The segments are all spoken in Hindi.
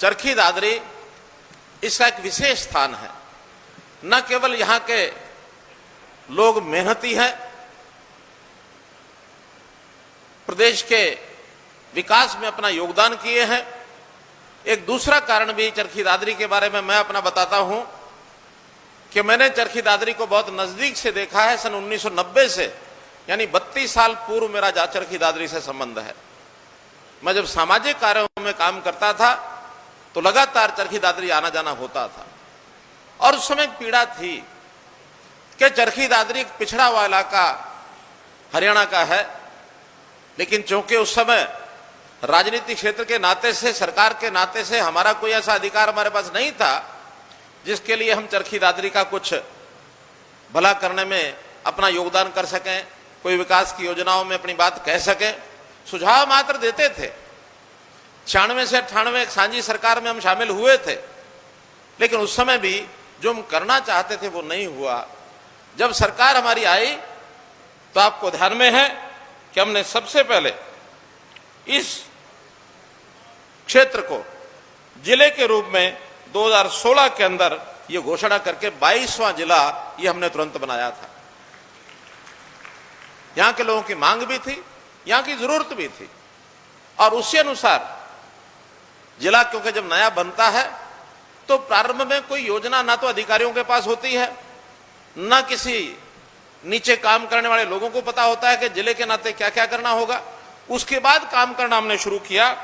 चरखी दादरी इसका एक विशेष स्थान है। न केवल यहां के लोग मेहनती हैं, प्रदेश के विकास में अपना योगदान किए हैं। एक दूसरा कारण भी चरखी दादरी के बारे में मैं अपना बताता हूं कि मैंने चरखी दादरी को बहुत नजदीक से देखा है। सन 1990 से, यानी 32 साल पूर्व मेरा चरखी दादरी से संबंध है। मैं जब सामाजिक कार्यों में काम करता था तो लगातार चरखी दादरी आना जाना होता था, और उस समय एक पीड़ा थी कि चरखी दादरी एक पिछड़ा हुआ इलाका हरियाणा का है, लेकिन चूंकि उस समय राजनीतिक क्षेत्र के नाते से, सरकार के नाते से हमारा कोई ऐसा अधिकार हमारे पास नहीं था जिसके लिए हम चरखी दादरी का कुछ भला करने में अपना योगदान कर सकें, कोई विकास की योजनाओं में अपनी बात कह सकें। सुझाव मात्र देते थे। 96 से 98 एक सांझी सरकार में हम शामिल हुए थे, लेकिन उस समय भी जो हम करना चाहते थे वो नहीं हुआ। जब सरकार हमारी आई तो आपको ध्यान में है कि हमने सबसे पहले इस क्षेत्र को जिले के रूप में 2016 के अंदर ये घोषणा करके 22वां जिला ये हमने तुरंत बनाया था। यहां के लोगों की मांग भी थी, यहां की जरूरत भी थी, और उसी अनुसार जिला, क्योंकि जब नया बनता है तो प्रारंभ में कोई योजना ना तो अधिकारियों के पास होती है, ना किसी नीचे काम करने वाले लोगों को पता होता है कि जिले के नाते क्या क्या करना होगा। उसके बाद काम करना हमने शुरू किया,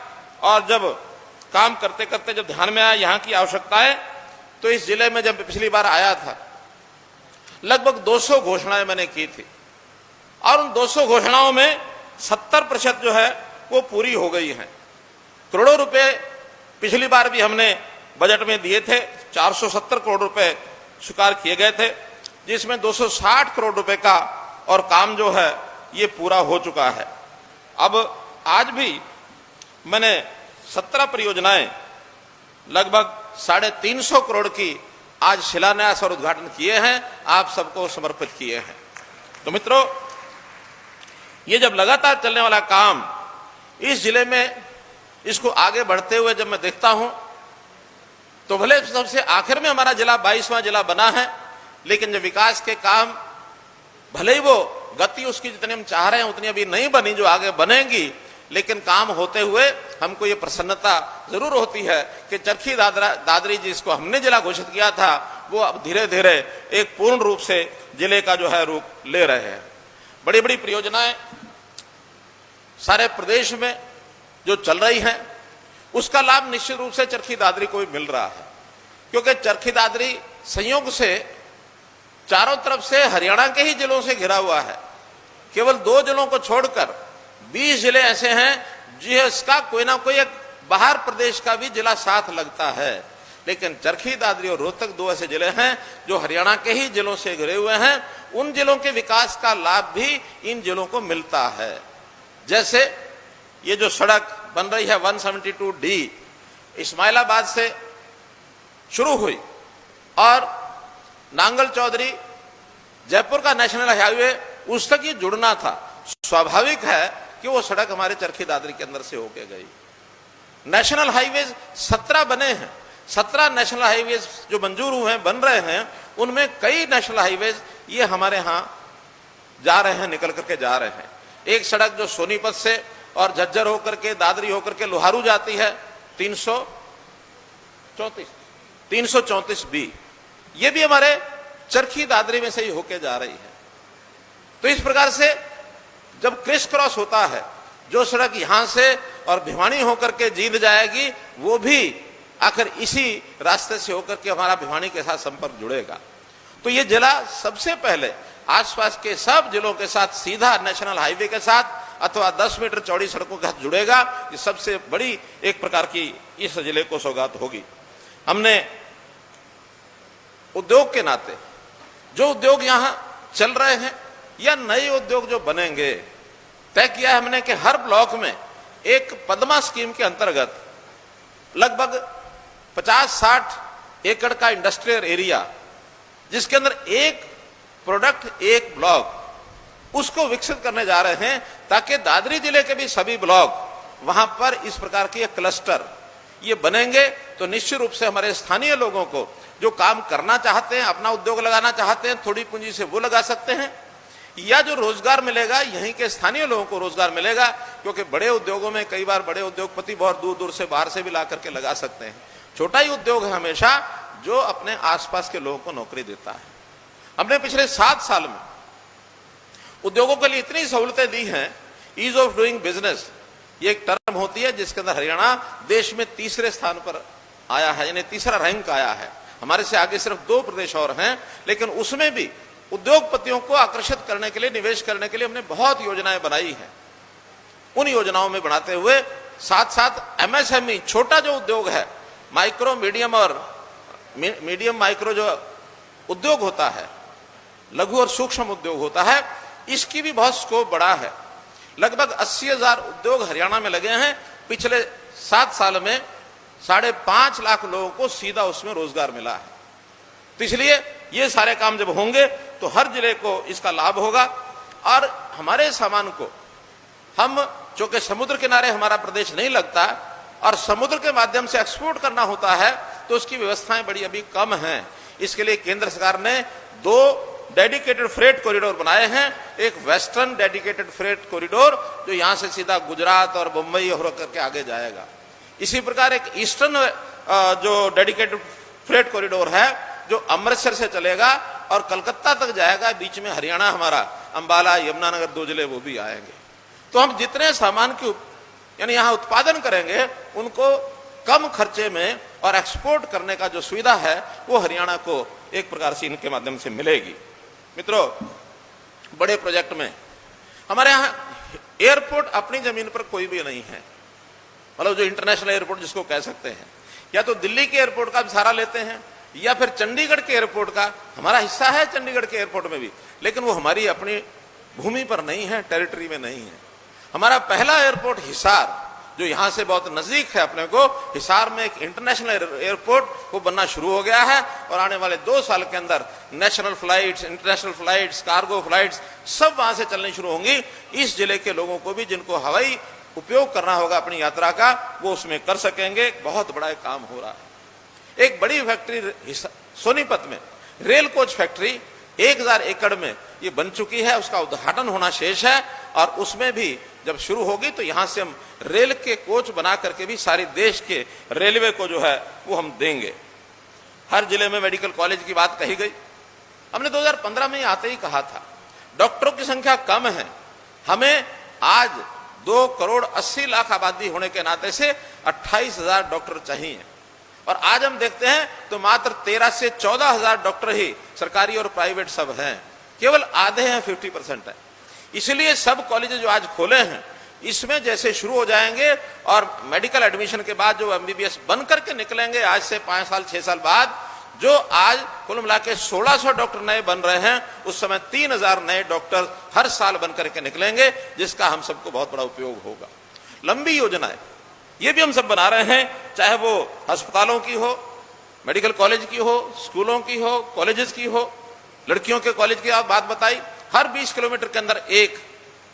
और जब काम करते करते जब ध्यान में आया यहाँ की आवश्यकताएं, तो इस जिले में जब पिछली बार आया था लगभग 200 घोषणाएं मैंने की थी, और उन 200 घोषणाओं में 70% जो है वो पूरी हो गई हैं। करोड़ों रुपए पिछली बार भी हमने बजट में दिए थे, 470 करोड़ रुपए स्वीकार किए गए थे, जिसमें 260 करोड़ रुपए का और काम जो है ये पूरा हो चुका है। अब आज भी मैंने 17 परियोजनाएं लगभग 350 करोड़ की आज शिलान्यास और उद्घाटन किए हैं, आप सबको समर्पित किए हैं। तो मित्रों, ये जब लगातार चलने वाला काम इस जिले में, इसको आगे बढ़ते हुए जब मैं देखता हूं तो भले सबसे आखिर में हमारा जिला 22वां जिला बना है, लेकिन जो विकास के काम, भले ही वो गति उसकी जितनी हम चाह रहे हैं उतनी अभी नहीं बनी, जो आगे बनेगी, लेकिन काम होते हुए हमको ये प्रसन्नता जरूर होती है कि चरखी दादरी जिसको हमने जिला घोषित किया था वो अब धीरे धीरे एक पूर्ण रूप से जिले का जो है रूप ले रहे हैं। बड़ी बड़ी परियोजनाएं सारे प्रदेश में जो चल रही हैं, उसका लाभ निश्चित रूप से चरखी दादरी को भी मिल रहा है, क्योंकि चरखी दादरी संयोग से चारों तरफ से हरियाणा के ही जिलों से घिरा हुआ है। केवल 2 जिलों को छोड़कर 20 जिले ऐसे हैं जिसका कोई ना कोई एक बाहर प्रदेश का भी जिला साथ लगता है, लेकिन चरखी दादरी और रोहतक 2 ऐसे जिले हैं जो हरियाणा के ही जिलों से घिरे हुए हैं। उन जिलों के विकास का लाभ भी इन जिलों को मिलता है। जैसे ये जो सड़क बन रही है 172D इस्माइलाबाद से शुरू हुई और नांगल चौधरी जयपुर का नेशनल हाईवे उस तक ये जुड़ना था, स्वाभाविक है कि वो सड़क हमारे चरखी दादरी के अंदर से होके गई। नेशनल हाईवेज 17 बने हैं, 17 नेशनल हाईवेज जो मंजूर हुए हैं, बन रहे हैं, उनमें कई नेशनल हाईवेज ये हमारे यहां जा रहे हैं, निकल करके जा रहे हैं। एक सड़क जो सोनीपत से और झज्जर होकर के, दादरी होकर के लोहारू जाती है, 334B, ये भी हमारे चरखी दादरी में से ही होके जा रही है। तो इस प्रकार से जब क्रिस क्रॉस होता है, जो सड़क यहां से और भिवानी होकर के जींद जाएगी, वो भी आखिर इसी रास्ते से होकर के हमारा भिवानी के साथ संपर्क जुड़ेगा। तो ये जिला सबसे पहले आसपास के सब जिलों के साथ सीधा नेशनल हाईवे के साथ अथवा 10 मीटर चौड़ी सड़कों के साथ जुड़ेगा। ये सबसे बड़ी एक प्रकार की इस जिले को सौगात होगी। हमने उद्योग के नाते जो उद्योग यहां चल रहे हैं या नए उद्योग जो बनेंगे, तय किया हमने कि हर ब्लॉक में एक पद्मा स्कीम के अंतर्गत लगभग 50-60 एकड़ का इंडस्ट्रियल एरिया, जिसके अंदर एक प्रोडक्ट एक ब्लॉक, उसको विकसित करने जा रहे हैं, ताकि दादरी जिले के भी सभी ब्लॉक वहां पर इस प्रकार के क्लस्टर ये बनेंगे तो निश्चित रूप से हमारे स्थानीय लोगों को जो काम करना चाहते हैं, अपना उद्योग लगाना चाहते हैं, थोड़ी पूंजी से वो लगा सकते हैं, या जो रोजगार मिलेगा यहीं के स्थानीय लोगों को रोजगार मिलेगा, क्योंकि बड़े उद्योगों में कई बार बड़े उद्योगपति बहुत दूर दूर से बाहर से भी ला करके लगा सकते हैं। छोटा ही उद्योग है हमेशा जो अपने आसपास के लोगों को नौकरी देता है। हमने पिछले 7 साल में उद्योगों के लिए इतनी सहूलतें दी हैं। ईज ऑफ डूइंग बिजनेस ये एक टर्म होती है जिसके अंदर हरियाणा देश में तीसरे स्थान पर आया है, यानी तीसरा रैंक आया है। हमारे से आगे सिर्फ 2 प्रदेश और हैं, लेकिन उसमें भी उद्योगपतियों को आकर्षित करने के लिए, निवेश करने के लिए हमने बहुत योजनाएं बनाई हैं। उन योजनाओं में बनाते हुए साथ साथ एमएसएमई, छोटा जो उद्योग है, माइक्रो मीडियम और मीडियम माइक्रो जो उद्योग होता है, लघु और सूक्ष्म उद्योग होता है, इसकी भी बहुत स्कोप बड़ा है। लगभग 80,000 उद्योग हरियाणा में लगे हैं। पिछले 7 साल में 5.5 लाख लोगों को सीधा उसमें रोजगार मिला है। तो इसलिए ये सारे काम जब होंगे तो हर जिले को इसका लाभ होगा। और हमारे सामान को हम, चूंकि समुद्र किनारे हमारा प्रदेश नहीं लगता और समुद्र के माध्यम से एक्सपोर्ट करना होता है, तो उसकी व्यवस्थाएं बड़ी अभी कम हैं। इसके लिए केंद्र सरकार ने 2 डेडिकेटेड फ्रेट कॉरिडोर बनाए हैं। एक वेस्टर्न डेडिकेटेड फ्रेट कॉरिडोर जो यहां से सीधा गुजरात और मुंबई होकर के आगे जाएगा। इसी प्रकार एक ईस्टर्न जो डेडिकेटेड फ्रेट कॉरिडोर है जो अमृतसर से चलेगा और कलकत्ता तक जाएगा। बीच में हरियाणा हमारा, अंबाला, यमुनानगर 2 जिले वो भी आएंगे। तो हम जितने सामान की यानी यहां उत्पादन करेंगे उनको कम खर्चे में और एक्सपोर्ट करने का जो सुविधा है वो हरियाणा को एक प्रकार से इनके माध्यम से मिलेगी। मित्रों, बड़े प्रोजेक्ट में हमारे यहां एयरपोर्ट अपनी जमीन पर कोई भी नहीं है, मतलब जो इंटरनेशनल एयरपोर्ट जिसको कह सकते हैं, या तो दिल्ली के एयरपोर्ट का सहारा लेते हैं या फिर चंडीगढ़ के एयरपोर्ट का। हमारा हिस्सा है चंडीगढ़ के एयरपोर्ट में भी, लेकिन वो हमारी अपनी भूमि पर नहीं है, टेरिटरी में नहीं है। हमारा पहला एयरपोर्ट हिसार, जो यहां से बहुत नजदीक है अपने को, हिसार में एक इंटरनेशनल एयरपोर्ट वो बनना शुरू हो गया है और आने वाले 2 साल के अंदर national flights, international flights, cargo flights सब वहां से चलनी शुरू होंगी। इस जिले के लोगों को भी जिनको हवाई उपयोग करना होगा अपनी यात्रा का, वो उसमें कर सकेंगे। बहुत बड़ा काम हो रहा है। एक बड़ी फैक्ट्री सोनीपत में, रेल कोच फैक्ट्री 1000 एकड़ में ये बन चुकी है, उसका उद्घाटन होना शेष है। और उसमें भी जब शुरू होगी तो यहां से हम रेल के कोच बना करके भी सारे देश के रेलवे को जो है वो हम देंगे। हर जिले में मेडिकल कॉलेज की बात कही गई। हमने 2015 में आते ही कहा था डॉक्टरों की संख्या कम है, हमें आज 2 करोड़ 80 लाख आबादी होने के नाते से 28,000 डॉक्टर चाहिए। और आज हम देखते हैं तो मात्र 13 से 14,000 डॉक्टर ही सरकारी और प्राइवेट सब हैं, केवल आधे हैं, 50% है। इसलिए सब कॉलेज जो आज खोले हैं इसमें जैसे शुरू हो जाएंगे और मेडिकल एडमिशन के बाद जो एमबीबीएस बन करके निकलेंगे आज से 5 साल 6 साल बाद, जो आज कुल मिला के 1600 डॉक्टर नए बन रहे हैं, उस समय 3000 नए डॉक्टर हर साल बन करके निकलेंगे, जिसका हम सबको बहुत बड़ा उपयोग होगा। लंबी योजनाएं ये भी हम सब बना रहे हैं, चाहे वो अस्पतालों की हो, मेडिकल कॉलेज की हो, स्कूलों की हो, कॉलेजेस की हो। लड़कियों के कॉलेज की आप बात बताई, हर 20 किलोमीटर के अंदर एक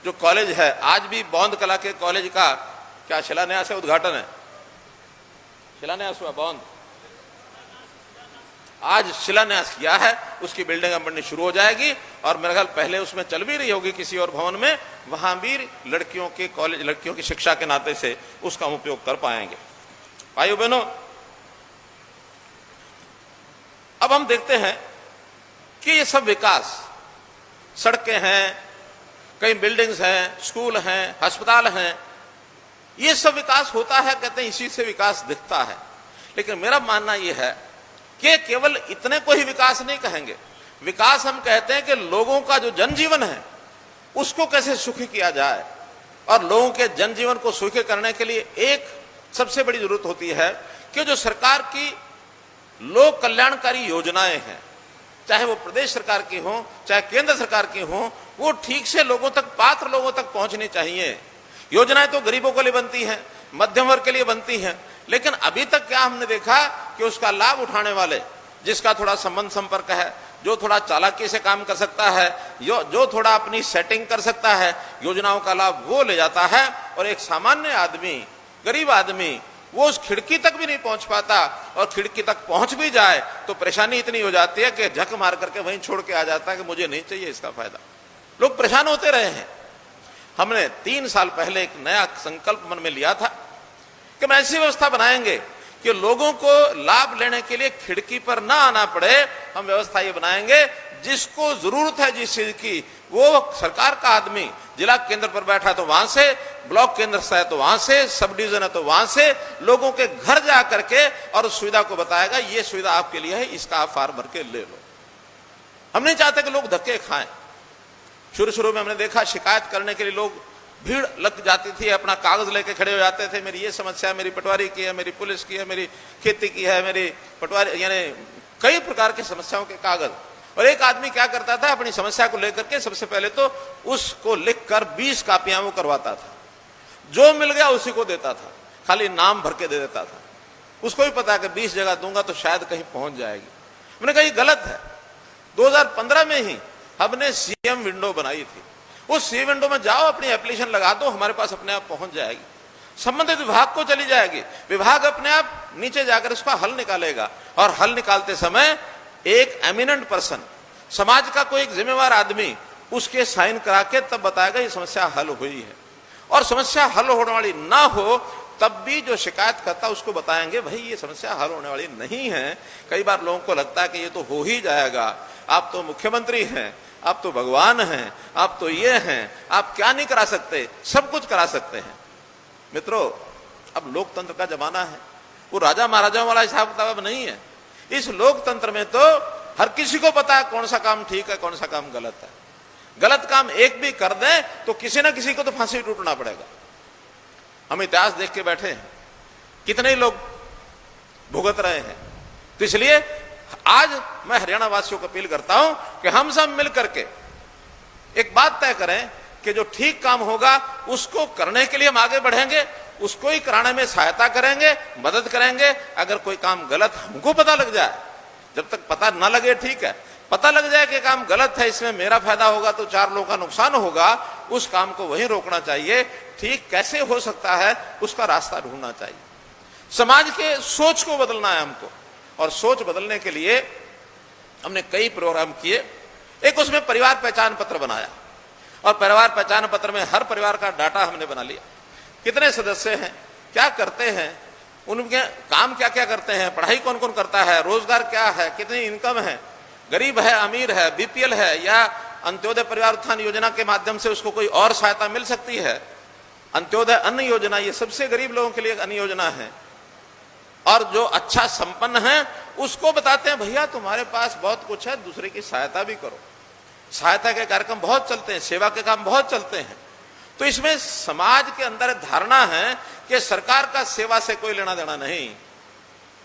जो कॉलेज है, आज भी बौंद कला के कॉलेज का क्या शिलान्यास है, उद्घाटन है, शिलान्यास हुआ, बौंद आज शिलान्यास किया है, उसकी बिल्डिंग अब बननी शुरू हो जाएगी। और मेरे ख्याल पहले उसमें चल भी रही होगी किसी और भवन में, वहां भी लड़कियों के कॉलेज, लड़कियों की शिक्षा के नाते से उसका उपयोग कर पाएंगे। भाइयों बहनों, अब हम देखते हैं कि ये सब विकास, सड़कें हैं, कई बिल्डिंग्स हैं, स्कूल हैं, अस्पताल हैं, ये सब विकास होता है, कहते हैं इसी से विकास दिखता है। लेकिन मेरा मानना यह है कि केवल इतने को ही विकास नहीं कहेंगे। विकास हम कहते हैं कि लोगों का जो जनजीवन है उसको कैसे सुखी किया जाए, और लोगों के जनजीवन को सुखी करने के लिए एक सबसे बड़ी जरूरत होती है कि जो सरकार की लोक कल्याणकारी योजनाएं हैं, चाहे वो प्रदेश सरकार की हो, चाहे केंद्र सरकार की हो, वो ठीक से लोगों तक, पात्र लोगों तक पहुंचनी चाहिए। योजनाएं तो गरीबों के लिए बनती हैं, मध्यम वर्ग के लिए बनती हैं, लेकिन अभी तक क्या हमने देखा कि उसका लाभ उठाने वाले, जिसका थोड़ा संबंध संपर्क है, जो थोड़ा चालाकी से काम कर सकता है, जो थोड़ा अपनी सेटिंग कर सकता है, योजनाओं का लाभ वो ले जाता है। और एक सामान्य आदमी, गरीब आदमी वो उस खिड़की तक भी नहीं पहुंच पाता, और खिड़की तक पहुंच भी जाए तो परेशानी इतनी हो जाती है कि झक मार करके वहीं छोड़ के आ जाता है कि मुझे नहीं चाहिए इसका फायदा। लोग परेशान होते रहे हैं। हमने 3 साल पहले एक नया संकल्प मन में लिया था कि हम ऐसी व्यवस्था बनाएंगे कि लोगों को लाभ लेने के लिए खिड़की पर ना आना पड़े। हम व्यवस्था ये बनाएंगे, जिसको जरूरत है जिस चीज की, वो सरकार का आदमी जिला केंद्र पर बैठा तो वहां से, ब्लॉक केंद्र से है तो वहां से, सब डिवीजन है तो वहां से, लोगों के घर जा करके और उस सुविधा को बताएगा, ये सुविधा आपके लिए है, इसका आप फार्म भर के ले लो। हम नहीं चाहते कि लोग धक्के खाएं। शुरू में हमने देखा शिकायत करने के लिए लोग भीड़ लग जाती थी, अपना कागज लेके खड़े हो जाते थे, मेरी ये समस्या है, मेरी पटवारी की है, मेरी पुलिस की है, मेरी खेती की है, मेरी पटवारी, यानी कई प्रकार की समस्याओं के कागज। और एक आदमी क्या करता था, अपनी समस्या को लेकर के सबसे पहले तो उसको लिखकर 20 कापियां वो करवाता था, जो मिल गया उसी को देता था, खाली नाम भर के दे देता था। उसको भी पता है कि 20 जगह दूंगा तो शायद कहीं पहुंच जाएगी। मैंने कहा ये गलत है। 2015 में ही हमने सीएम विंडो बनाई थी। उस सी विंडो में जाओ, अपनी एप्लीकेशन लगा दो, हमारे पास अपने आप पहुंच जाएगी, संबंधित विभाग को चली जाएगी, विभाग अपने आप नीचे जाकर उसका हल निकालेगा। और हल निकालते समय एक एमिनेंट पर्सन, समाज का कोई एक जिम्मेवार आदमी उसके साइन करा के तब बताएगा ये समस्या हल हुई है। और समस्या हल होने वाली ना हो तब भी जो शिकायत करता उसको बताएंगे भाई ये समस्या हल होने वाली नहीं है। कई बार लोगों को लगता है कि ये तो हो ही जाएगा, आप तो मुख्यमंत्री हैं, आप तो भगवान हैं, आप तो ये हैं, आप क्या नहीं करा सकते, सब कुछ करा सकते हैं। मित्रों, अब लोकतंत्र का जमाना है, वो राजा महाराजाओं वाला हिसाब किताब नहीं है। इस लोकतंत्र में तो हर किसी को पता है कौन सा काम ठीक है, कौन सा काम गलत है। गलत काम एक भी कर दे तो किसी ना किसी को तो फांसी टूटना पड़ेगा। हम इतिहास देख के बैठे हैं, कितने लोग भुगत रहे हैं। तो इसलिए आज मैं हरियाणा वासियों को अपील करता हूं कि हम सब मिलकर के एक बात तय करें कि जो ठीक काम होगा उसको करने के लिए हम आगे बढ़ेंगे, उसको ही कराने में सहायता करेंगे, मदद करेंगे। अगर कोई काम गलत हमको पता लग जाए, जब तक पता ना लगे ठीक है, पता लग जाए कि काम गलत है, इसमें मेरा फायदा होगा तो 4 लोगों का नुकसान होगा, उस काम को वहीं रोकना चाहिए। ठीक कैसे हो सकता है उसका रास्ता ढूंढना चाहिए। समाज के सोच को बदलना है हमको, और सोच बदलने के लिए हमने कई प्रोग्राम किए। एक उसमें परिवार पहचान पत्र बनाया, और परिवार पहचान पत्र में हर परिवार का डाटा हमने बना लिया, कितने सदस्य हैं, क्या करते हैं, उनके काम क्या क्या करते हैं, पढ़ाई कौन कौन करता है, रोजगार क्या है, कितनी इनकम है, गरीब है, अमीर है, बीपीएल है, या अंत्योदय परिवार उत्थान योजना के माध्यम से उसको कोई और सहायता मिल सकती है। अंत्योदय अन्न योजना ये सबसे गरीब लोगों के लिए अन्न योजना है। और जो अच्छा संपन्न है उसको बताते हैं भैया तुम्हारे पास बहुत कुछ है, दूसरे की सहायता भी करो। सहायता के कार्यक्रम बहुत चलते हैं, सेवा के काम बहुत चलते हैं। तो इसमें समाज के अंदर धारणा है कि सरकार का सेवा से कोई लेना देना नहीं।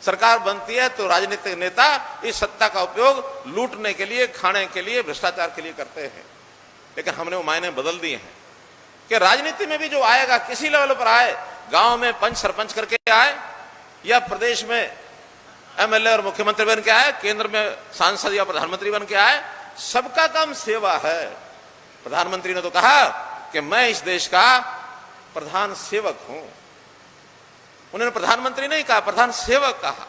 सरकार बनती है तो राजनीतिक नेता इस सत्ता का उपयोग लूटने के लिए, खाने के लिए, भ्रष्टाचार के लिए करते हैं। लेकिन हमने वो मायने बदल दिए हैं कि राजनीति में भी जो आएगा किसी लेवल पर आए, गांव में पंच सरपंच करके आए, या प्रदेश में एमएलए और मुख्यमंत्री बन के आए, केंद्र में सांसद या प्रधानमंत्री बन के आए, सबका काम सेवा है। प्रधानमंत्री ने तो कहा कि मैं इस देश का प्रधान सेवक हूं। उन्होंने प्रधानमंत्री नहीं कहा, प्रधान सेवक कहा।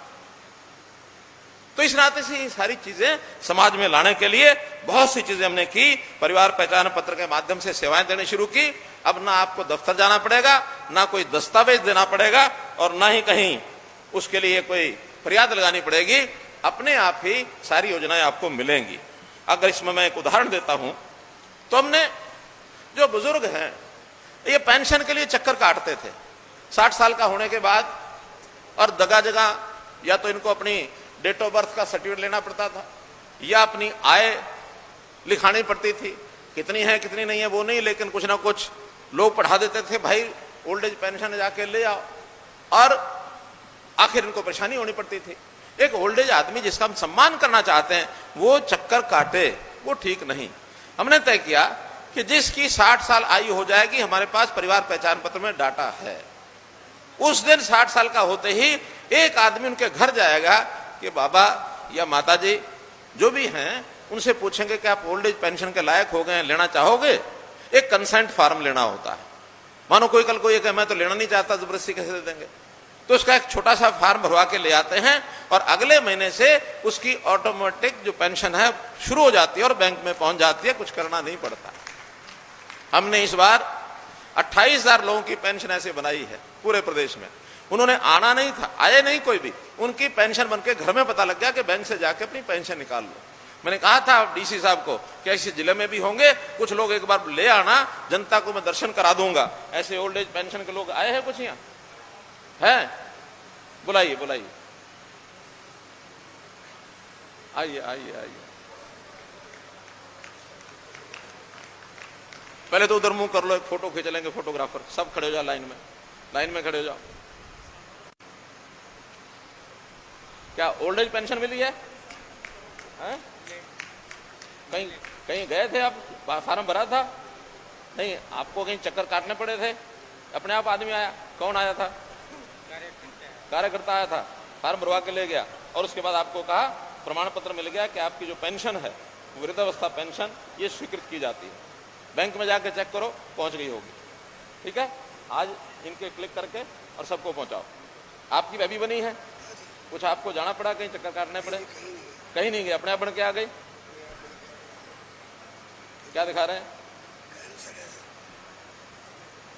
तो इस नाते से ये सारी चीजें समाज में लाने के लिए बहुत सी चीजें हमने की। परिवार पहचान पत्र के माध्यम से सेवाएं देनी शुरू की। अब ना आपको दफ्तर जाना पड़ेगा, ना कोई दस्तावेज देना पड़ेगा, और ना ही कहीं उसके लिए कोई फरियाद लगानी पड़ेगी। अपने आप ही सारी योजनाएं आपको मिलेंगी। अगर इसमें मैं एक उदाहरण देता हूं तो हमने जो बुजुर्ग हैं ये पेंशन के लिए चक्कर काटते थे 60 साल का होने के बाद, और जगह जगह या तो इनको अपनी डेट ऑफ बर्थ का सर्टिफिकेट लेना पड़ता था, या अपनी आय लिखानी पड़ती थी, कितनी है कितनी नहीं है वो नहीं, लेकिन कुछ ना कुछ लोग पढ़ा देते थे भाई ओल्ड एज पेंशन जाके ले आओ, और आखिर इनको परेशानी होनी पड़ती थी। एक ओल्ड एज आदमी जिसका हम सम्मान करना चाहते हैं वो चक्कर काटे, वो ठीक नहीं। हमने तय किया कि जिसकी 60 साल आयु हो जाएगी, हमारे पास परिवार पहचान पत्र में डाटा है, उस दिन 60 साल का होते ही एक आदमी उनके घर जाएगा कि बाबा या माता जी जो भी हैं उनसे पूछेंगे कि आप ओल्ड एज पेंशन के लायक हो गए, लेना चाहोगे। एक कंसेंट फॉर्म लेना होता है। मानो कोई कल को ये कहे मैं तो लेना नहीं चाहता, जबरदस्ती कैसे दे देंगे। तो उसका एक छोटा सा फॉर्म भरवा के ले आते हैं और अगले महीने से उसकी ऑटोमेटिक जो पेंशन है शुरू हो जाती है और बैंक में पहुंच जाती है, कुछ करना नहीं पड़ता। हमने इस बार 28,000 लोगों की पेंशन ऐसे बनाई है पूरे प्रदेश में। उन्होंने आना नहीं था, आए नहीं कोई भी, उनकी पेंशन बनके घर में पता लग गया कि बैंक से जाके अपनी पेंशन निकाल लो। मैंने कहा था डीसी साहब को कि ऐसे जिले में भी होंगे, कुछ लोग एक बार ले आना, जनता को मैं दर्शन करा दूंगा। ऐसे ओल्ड एज पेंशन के लोग आए हैं कुछ यहाँ है? बुलाइए बुलाइए, आइए आइए आइए। पहले तो उधर मुंह कर लो, एक फोटो खींच लेंगे फोटोग्राफर। सब खड़े हो जाओ लाइन में खड़े हो जाओ। क्या ओल्ड एज पेंशन मिली है? कहीं कहीं गए थे आप? फार्म भरा था? नहीं, आपको कहीं चक्कर काटने पड़े थे? अपने आप आदमी आया? कौन आया था? कार्यकर्ता आया था, फार्म भरवा के ले गया और उसके बाद आपको कहा, प्रमाण पत्र मिल गया कि आपकी जो पेंशन है, वृद्धावस्था पेंशन, ये स्वीकृत की जाती है। बैंक में जाके चेक करो, पहुंच गई होगी। ठीक है, आज इनके क्लिक करके और सबको पहुंचाओ। आपकी बेबी बनी है, कुछ आपको जाना पड़ा, कहीं चक्कर काटने पड़े? कहीं नहीं गए, अपने आप बन के आ गई। क्या दिखा रहे हैं?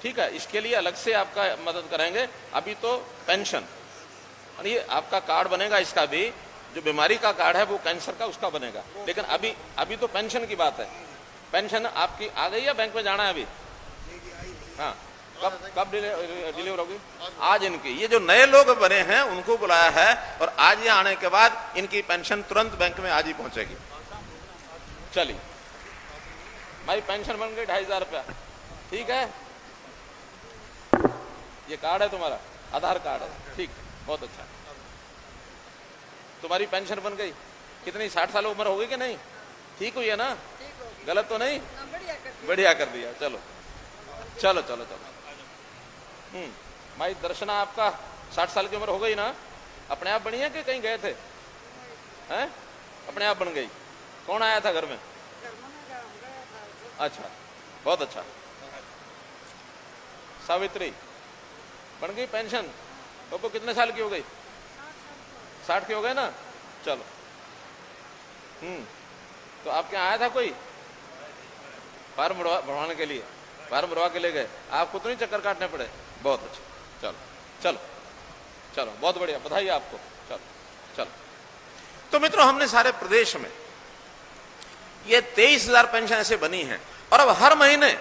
ठीक है, इसके लिए अलग से आपका मदद करेंगे। अभी तो पेंशन, और ये आपका कार्ड बनेगा, इसका भी जो बीमारी का कार्ड है वो कैंसर का, उसका बनेगा। लेकिन अभी तो पेंशन की बात है। पेंशन आपकी आ गई या बैंक में जाना है अभी? हाँ, कब डिलीवर होगी? आज इनकी, ये जो नए लोग बने हैं उनको बुलाया है और आज ये आने के बाद इनकी पेंशन तुरंत बैंक में आज ही पहुंचेगी। चलिए भाई, पेंशन बन गई 2,500 रुपया। ठीक है, ये कार्ड है तुम्हारा, आधार कार्ड है। ठीक, बहुत अच्छा। तुम्हारी पेंशन बन गई। कितनी, 60 साल उम्र हो गई कि नहीं? ठीक हुई है ना? गलत तो नहीं? बढ़िया कर दिया। चलो चलो चलो चलो। भाई दर्शना, आपका 60 साल की उम्र हो गई ना? अपने आप बनी है कि कहीं गए थे? हैं? अपने आप बन गई। कौन आया था घर में? अच्छा, बहुत अच्छा। सावित्री बन गई पेंशन। तो कितने साल की हो गई? 60 के हो गए ना? चलो। तो आपके यहाँ आया था कोई फार्म भरवाने के लिए? फार्म भरवा के ले गए, आपको तो नहीं चक्कर काटने पड़े? बहुत अच्छा। चलो चलो चलो, बहुत बढ़िया, बधाई आपको। चलो चलो। तो मित्रों, हमने सारे प्रदेश में ये 23,000 पेंशन ऐसे बनी है और अब हर महीने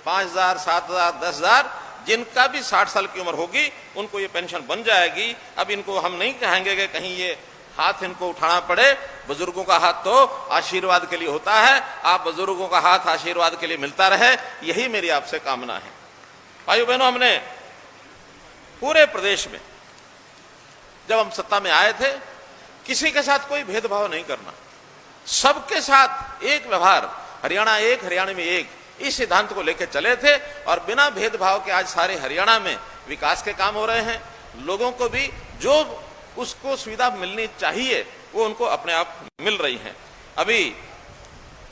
5,000, 7,000, 10,000, जिनका भी 60 साल की उम्र होगी उनको ये पेंशन बन जाएगी। अब इनको हम नहीं कहेंगे कि कहीं ये हाथ इनको उठाना पड़े। बुजुर्गों का हाथ तो आशीर्वाद के लिए होता है। आप बुजुर्गों का हाथ आशीर्वाद के लिए मिलता रहे, यही मेरी आपसे कामना है। भाइयों बहनों, हमने पूरे प्रदेश में जब हम सत्ता में आए थे, किसी के साथ कोई भेदभाव नहीं करना, सबके साथ एक व्यवहार, हरियाणा एक, हरियाणा में एक, इस सिद्धांत को लेकर चले थे और बिना भेदभाव के आज सारे हरियाणा में विकास के काम हो रहे हैं। लोगों को भी जो उसको सुविधा मिलनी चाहिए वो उनको अपने आप मिल रही है। अभी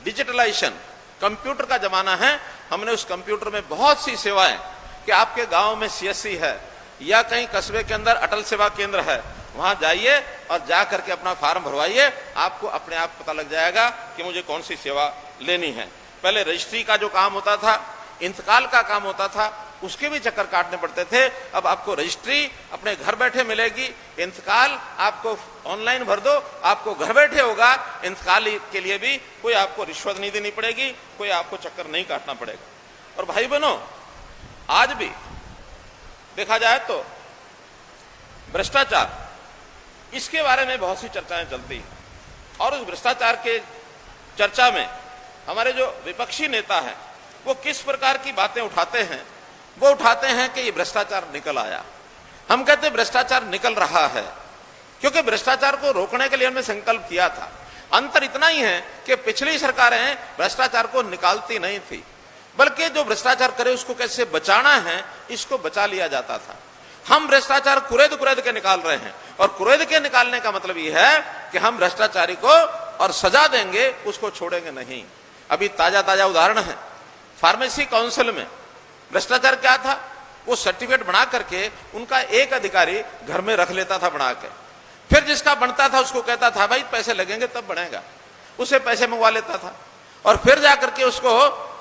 डिजिटलाइजेशन, कंप्यूटर का जमाना है। हमने उस कंप्यूटर में बहुत सी सेवाएं, कि आपके गांव में सीएससी है या कहीं कस्बे के अंदर अटल सेवा केंद्र है, वहां जाइए और जा करके अपना फार्म भरवाइए, आपको अपने आप पता लग जाएगा कि मुझे कौन सी सेवा लेनी है। पहले रजिस्ट्री का जो काम होता था, इंतकाल का काम होता था, उसके भी चक्कर काटने पड़ते थे। अब आपको रजिस्ट्री अपने घर बैठे मिलेगी, इंतकाल आपको ऑनलाइन भर दो, आपको घर बैठे होगा। इंतकाल के लिए भी कोई आपको रिश्वत नहीं देनी पड़ेगी, कोई आपको चक्कर नहीं काटना पड़ेगा। और भाई बहनों, आज भी देखा जाए तो भ्रष्टाचार, इसके बारे में बहुत सी चर्चाएं चलती हैं और उस भ्रष्टाचार के चर्चा में हमारे जो विपक्षी नेता हैं वो किस प्रकार की बातें उठाते हैं। वो उठाते हैं कि ये भ्रष्टाचार निकल आया। हम कहते हैं भ्रष्टाचार निकल रहा है, क्योंकि भ्रष्टाचार को रोकने के लिए हमने संकल्प किया था। अंतर इतना ही है कि पिछली सरकारें भ्रष्टाचार को निकालती नहीं थी, बल्कि जो भ्रष्टाचार करे उसको कैसे बचाना है, इसको बचा लिया जाता था। हम भ्रष्टाचार कुरेद कुरेद के निकाल रहे हैं और कुरेद के निकालने का मतलब यह है कि हम भ्रष्टाचारी को और सजा देंगे, उसको छोड़ेंगे नहीं। अभी ताजा ताजा उदाहरण है, फार्मेसी काउंसिल में भ्रष्टाचार क्या था, वो सर्टिफिकेट बना करके उनका एक अधिकारी घर में रख लेता था बना के, फिर जिसका बनता था उसको कहता था भाई पैसे लगेंगे तब बनेगा, उसे पैसे मंगवा लेता था और फिर जाकर के उसको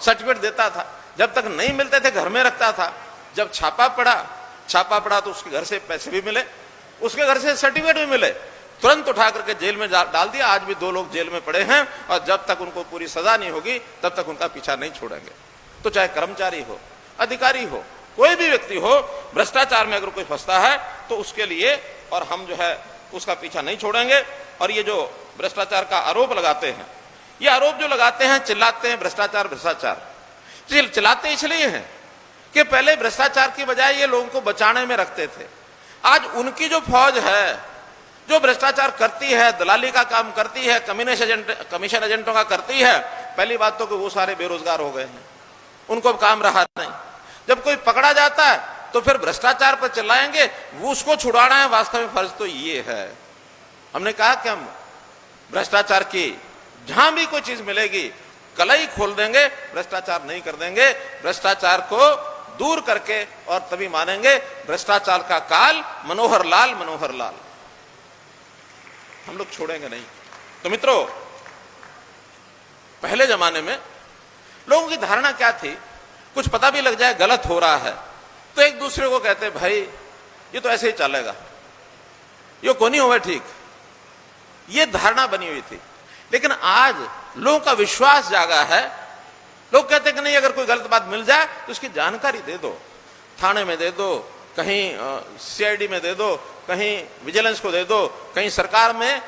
सर्टिफिकेट देता था। जब तक नहीं मिलते थे घर में रखता था। जब छापा पड़ा तो उसके घर से पैसे भी मिले, उसके घर से सर्टिफिकेट भी मिले, तुरंत उठा करके जेल में डाल दिया। आज भी 2 लोग जेल में पड़े हैं और जब तक उनको पूरी सजा नहीं होगी तब तक उनका पीछा नहीं छोड़ेंगे। तो चाहे कर्मचारी हो, अधिकारी हो, कोई भी व्यक्ति हो, भ्रष्टाचार में अगर कोई फंसता है तो उसके लिए और हम जो है उसका पीछा नहीं छोड़ेंगे। और ये जो भ्रष्टाचार का आरोप लगाते हैं, ये आरोप जो लगाते हैं, चिल्लाते हैं भ्रष्टाचार भ्रष्टाचार, चिल्लाते इसलिए हैं कि पहले भ्रष्टाचार की बजाय ये लोगों को बचाने में रखते थे। आज उनकी जो फौज है जो भ्रष्टाचार करती है, दलाली का काम करती है, कमीशन एजेंटों का करती है, पहली बात तो कि वो सारे बेरोजगार हो गए हैं, उनको काम रहा नहीं। जब कोई पकड़ा जाता है तो फिर भ्रष्टाचार पर चिल्लाएंगे, वो उसको छुड़ाना है। वास्तव में फर्ज तो ये है, हमने कहा कि हम भ्रष्टाचार की जहां भी कोई चीज मिलेगी कलाई खोल देंगे, भ्रष्टाचार नहीं कर देंगे। भ्रष्टाचार को दूर करके और तभी मानेंगे भ्रष्टाचार का काल मनोहर लाल हम लोग छोड़ेंगे नहीं। तो मित्रों, पहले जमाने में लोगों की धारणा क्या थी, कुछ पता भी लग जाए गलत हो रहा है तो एक दूसरे को कहते भाई ये तो ऐसे ही चलेगा, ये को नहीं होगा ठीक, ये धारणा बनी हुई थी। लेकिन आज लोगों का विश्वास जागा है। लोग कहते हैं कि नहीं, अगर कोई गलत बात मिल जाए तो उसकी जानकारी दे दो, थाने में दे दो, कहीं सीआईडी में दे दो, कहीं विजिलेंस को दे दो, कहीं सरकार में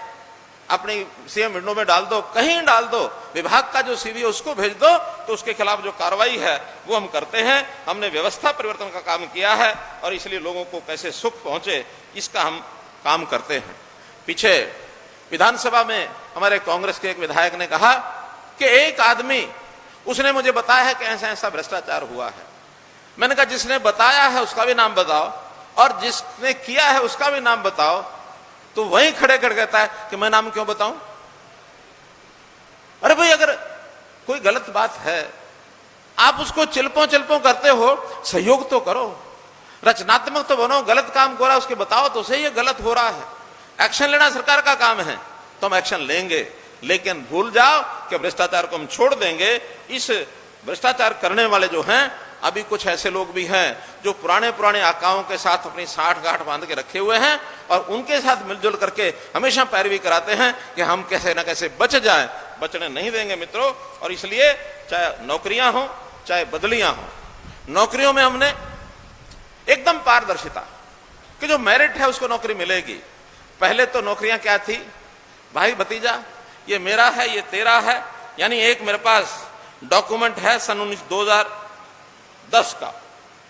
अपनी सीएम विंडो में डाल दो, कहीं डाल दो, विभाग का जो सीवी है उसको भेज दो, तो उसके खिलाफ जो कार्रवाई है वो हम करते हैं। हमने व्यवस्था परिवर्तन का काम किया है और इसलिए लोगों को कैसे सुख पहुंचे इसका हम काम करते हैं। पीछे विधानसभा में हमारे कांग्रेस के एक विधायक ने कहा कि एक आदमी, उसने मुझे बताया है कि ऐसा ऐसा भ्रष्टाचार हुआ है। मैंने कहा जिसने बताया है उसका भी नाम बताओ और जिसने किया है उसका भी नाम बताओ। तो वहीं खड़े खड़े कहता है कि मैं नाम क्यों बताऊं। अरे भाई, अगर कोई गलत बात है आप उसको चिल्पों करते हो, सहयोग तो करो, रचनात्मक तो बनो। गलत काम हो रहा है उसके बताओ तो सही है गलत हो रहा है। एक्शन लेना सरकार का काम है तो हम एक्शन लेंगे, लेकिन भूल जाओ कि भ्रष्टाचार को हम छोड़ देंगे। इस भ्रष्टाचार करने वाले जो हैं, अभी कुछ ऐसे लोग भी हैं जो पुराने आकाओं के साथ अपनी साठ गांठ बांध के रखे हुए हैं और उनके साथ मिलजुल करके हमेशा पैरवी कराते हैं कि हम कैसे ना कैसे बच जाएं। बचने नहीं देंगे मित्रों। और इसलिए चाहे नौकरियां हो चाहे बदलियां हो, नौकरियों में हमने एकदम पारदर्शिता कि जो मेरिट है उसको नौकरी मिलेगी। पहले तो नौकरियां क्या थी, भाई भतीजा ये मेरा है ये तेरा है, यानी एक मेरे पास डॉक्यूमेंट है सन 2010 का,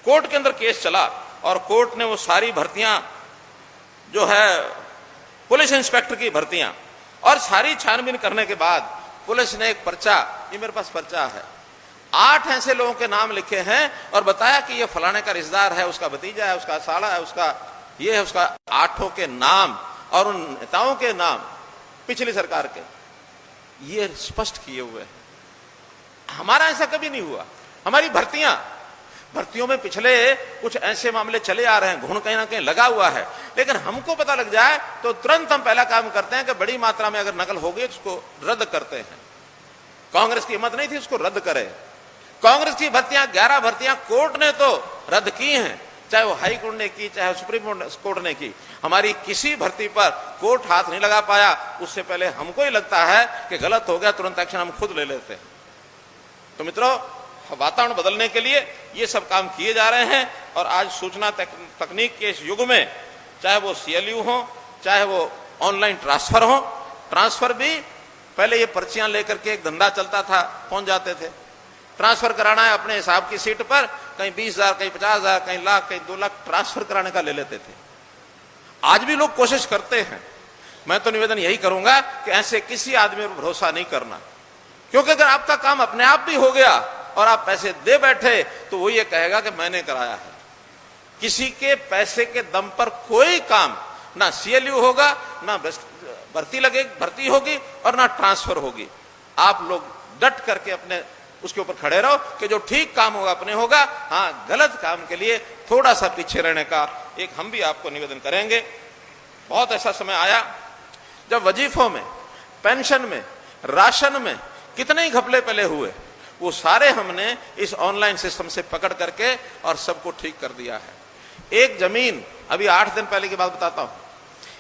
कोर्ट के अंदर केस चला और कोर्ट ने वो सारी भर्तियां जो है पुलिस इंस्पेक्टर की भर्तियां और सारी छानबीन करने के बाद पुलिस ने एक पर्चा, ये मेरे पास पर्चा है, 8 ऐसे लोगों के नाम लिखे हैं और बताया कि ये फलाने का रिश्तेदार है, उसका भतीजा है, उसका साला है, उसका ये है, उसका 8 के नाम और उन नेताओं के नाम पिछली सरकार के ये स्पष्ट किए हुए हैं। हमारा ऐसा कभी नहीं हुआ। हमारी भर्तियों में पिछले कुछ ऐसे मामले चले आ रहे हैं, घुन कहीं ना कहीं लगा हुआ है, लेकिन हमको पता लग जाए तो तुरंत हम पहला काम करते हैं कि बड़ी मात्रा में अगर नकल हो गई तो उसको रद्द करते हैं। कांग्रेस की हिम्मत नहीं थी उसको रद्द करे। कांग्रेस की भर्तियां 11 भर्तियां कोर्ट ने तो रद्द की हैं, चाहे वो हाई कोर्ट ने की चाहे सुप्रीम कोर्ट ने की। हमारी किसी भर्ती पर कोर्ट हाथ नहीं लगा पाया। उससे पहले हमको ही लगता है कि गलत हो गया, तुरंत एक्शन हम खुद ले लेते हैं। तो मित्रों, वातावरण बदलने के लिए ये सब काम किए जा रहे हैं और आज सूचना तकनीक के इस युग में चाहे वो CLU हो चाहे वो ऑनलाइन ट्रांसफर हो, ट्रांसफर भी पहले ये पर्चियां लेकर के एक धंधा चलता था, पहुंच जाते थे। ट्रांसफर कराना है अपने हिसाब की सीट पर, कहीं 20,000 कहीं 50,000 कहीं लाख कहीं 2 लाख ट्रांसफर कराने का ले लेते थे। आज भी लोग कोशिश करते हैं। मैं तो निवेदन यही करूंगा कि ऐसे किसी आदमी पर भरोसा नहीं करना, क्योंकि अगर आपका काम अपने आप भी हो गया और आप पैसे दे बैठे तो वो ये कहेगा कि मैंने कराया है। किसी के पैसे के दम पर कोई काम ना CLU होगा, ना भर्ती होगी और ना ट्रांसफर होगी। आप लोग डट करके अपने उसके ऊपर खड़े रहो कि जो ठीक काम होगा अपने होगा, हाँ गलत काम के लिए थोड़ा सा पीछे रहने का एक हम भी आपको निवेदन करेंगे। बहुत ऐसा समय आया जब वजीफों में, पेंशन में, राशन में कितने ही घपले पले हुए, वो सारे हमने इस ऑनलाइन सिस्टम से पकड़ करके और सबको ठीक कर दिया है। एक जमीन, अभी 8 दिन पहले की बात बताता हूं,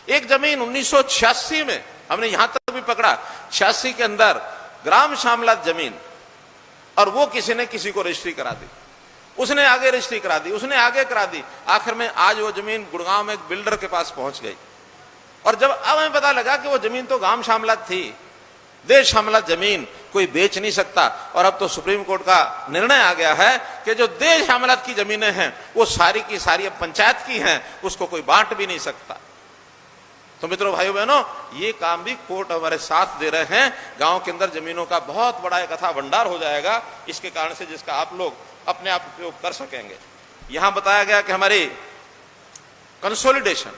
एक जमीन 1986 में हमने यहां तक भी पकड़ा, 86 के अंदर ग्राम शामलात जमीन, और वो किसी ने किसी को रजिस्ट्री करा दी, उसने आगे रजिस्ट्री करा दी, उसने आगे करा दी, आखिर में आज वो जमीन गुड़गांव में एक बिल्डर के पास पहुंच गई। और जब अब हमें पता लगा कि वो जमीन तो गांव शामलात थी, देश शामलात जमीन कोई बेच नहीं सकता, और अब तो सुप्रीम कोर्ट का निर्णय आ गया है कि जो देश शामलात की जमीनें हैं वो सारी की सारी अब पंचायत की हैं, उसको कोई बांट भी नहीं सकता। तो मित्रों, भाइयों बहनों, ये काम भी कोर्ट हमारे साथ दे रहे हैं। गांव के अंदर जमीनों का बहुत बड़ा एक अथाह भंडार हो जाएगा इसके कारण से, जिसका आप लोग अपने आप उपयोग कर सकेंगे। यहां बताया गया कि हमारी कंसोलिडेशन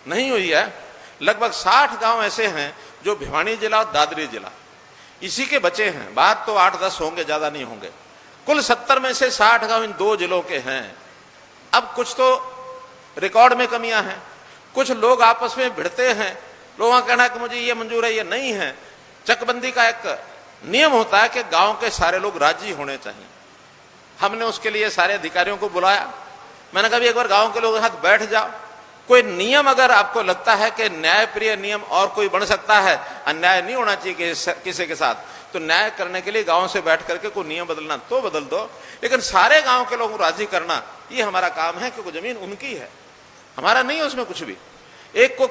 नहीं हुई है, लगभग 60 गांव ऐसे हैं जो भिवानी जिला और दादरी जिला इसी के बचे हैं, बाहर तो 8-10 होंगे, ज्यादा नहीं होंगे। कुल 70 में से 60 गांव इन 2 जिलों के हैं। अब कुछ तो रिकॉर्ड में कमियां हैं, कुछ लोग आपस में भिड़ते हैं, लोगों का कहना है कि मुझे ये मंजूर है, ये नहीं है। चकबंदी का एक नियम होता है कि गांव के सारे लोग राजी होने चाहिए। हमने उसके लिए सारे अधिकारियों को बुलाया, मैंने कहा एक बार गांव के लोगों के साथ बैठ जाओ, कोई नियम अगर आपको लगता है कि न्यायप्रिय नियम और कोई बन सकता है, अन्याय नहीं होना चाहिए किसी के साथ, तो न्याय करने के लिए गांव से बैठ करके कोई नियम बदलना तो बदल दो, लेकिन सारे गांव के लोगों को राजी करना ये हमारा काम है, क्योंकि जमीन उनकी है, हमारा नहीं है उसमें कुछ भी। एक को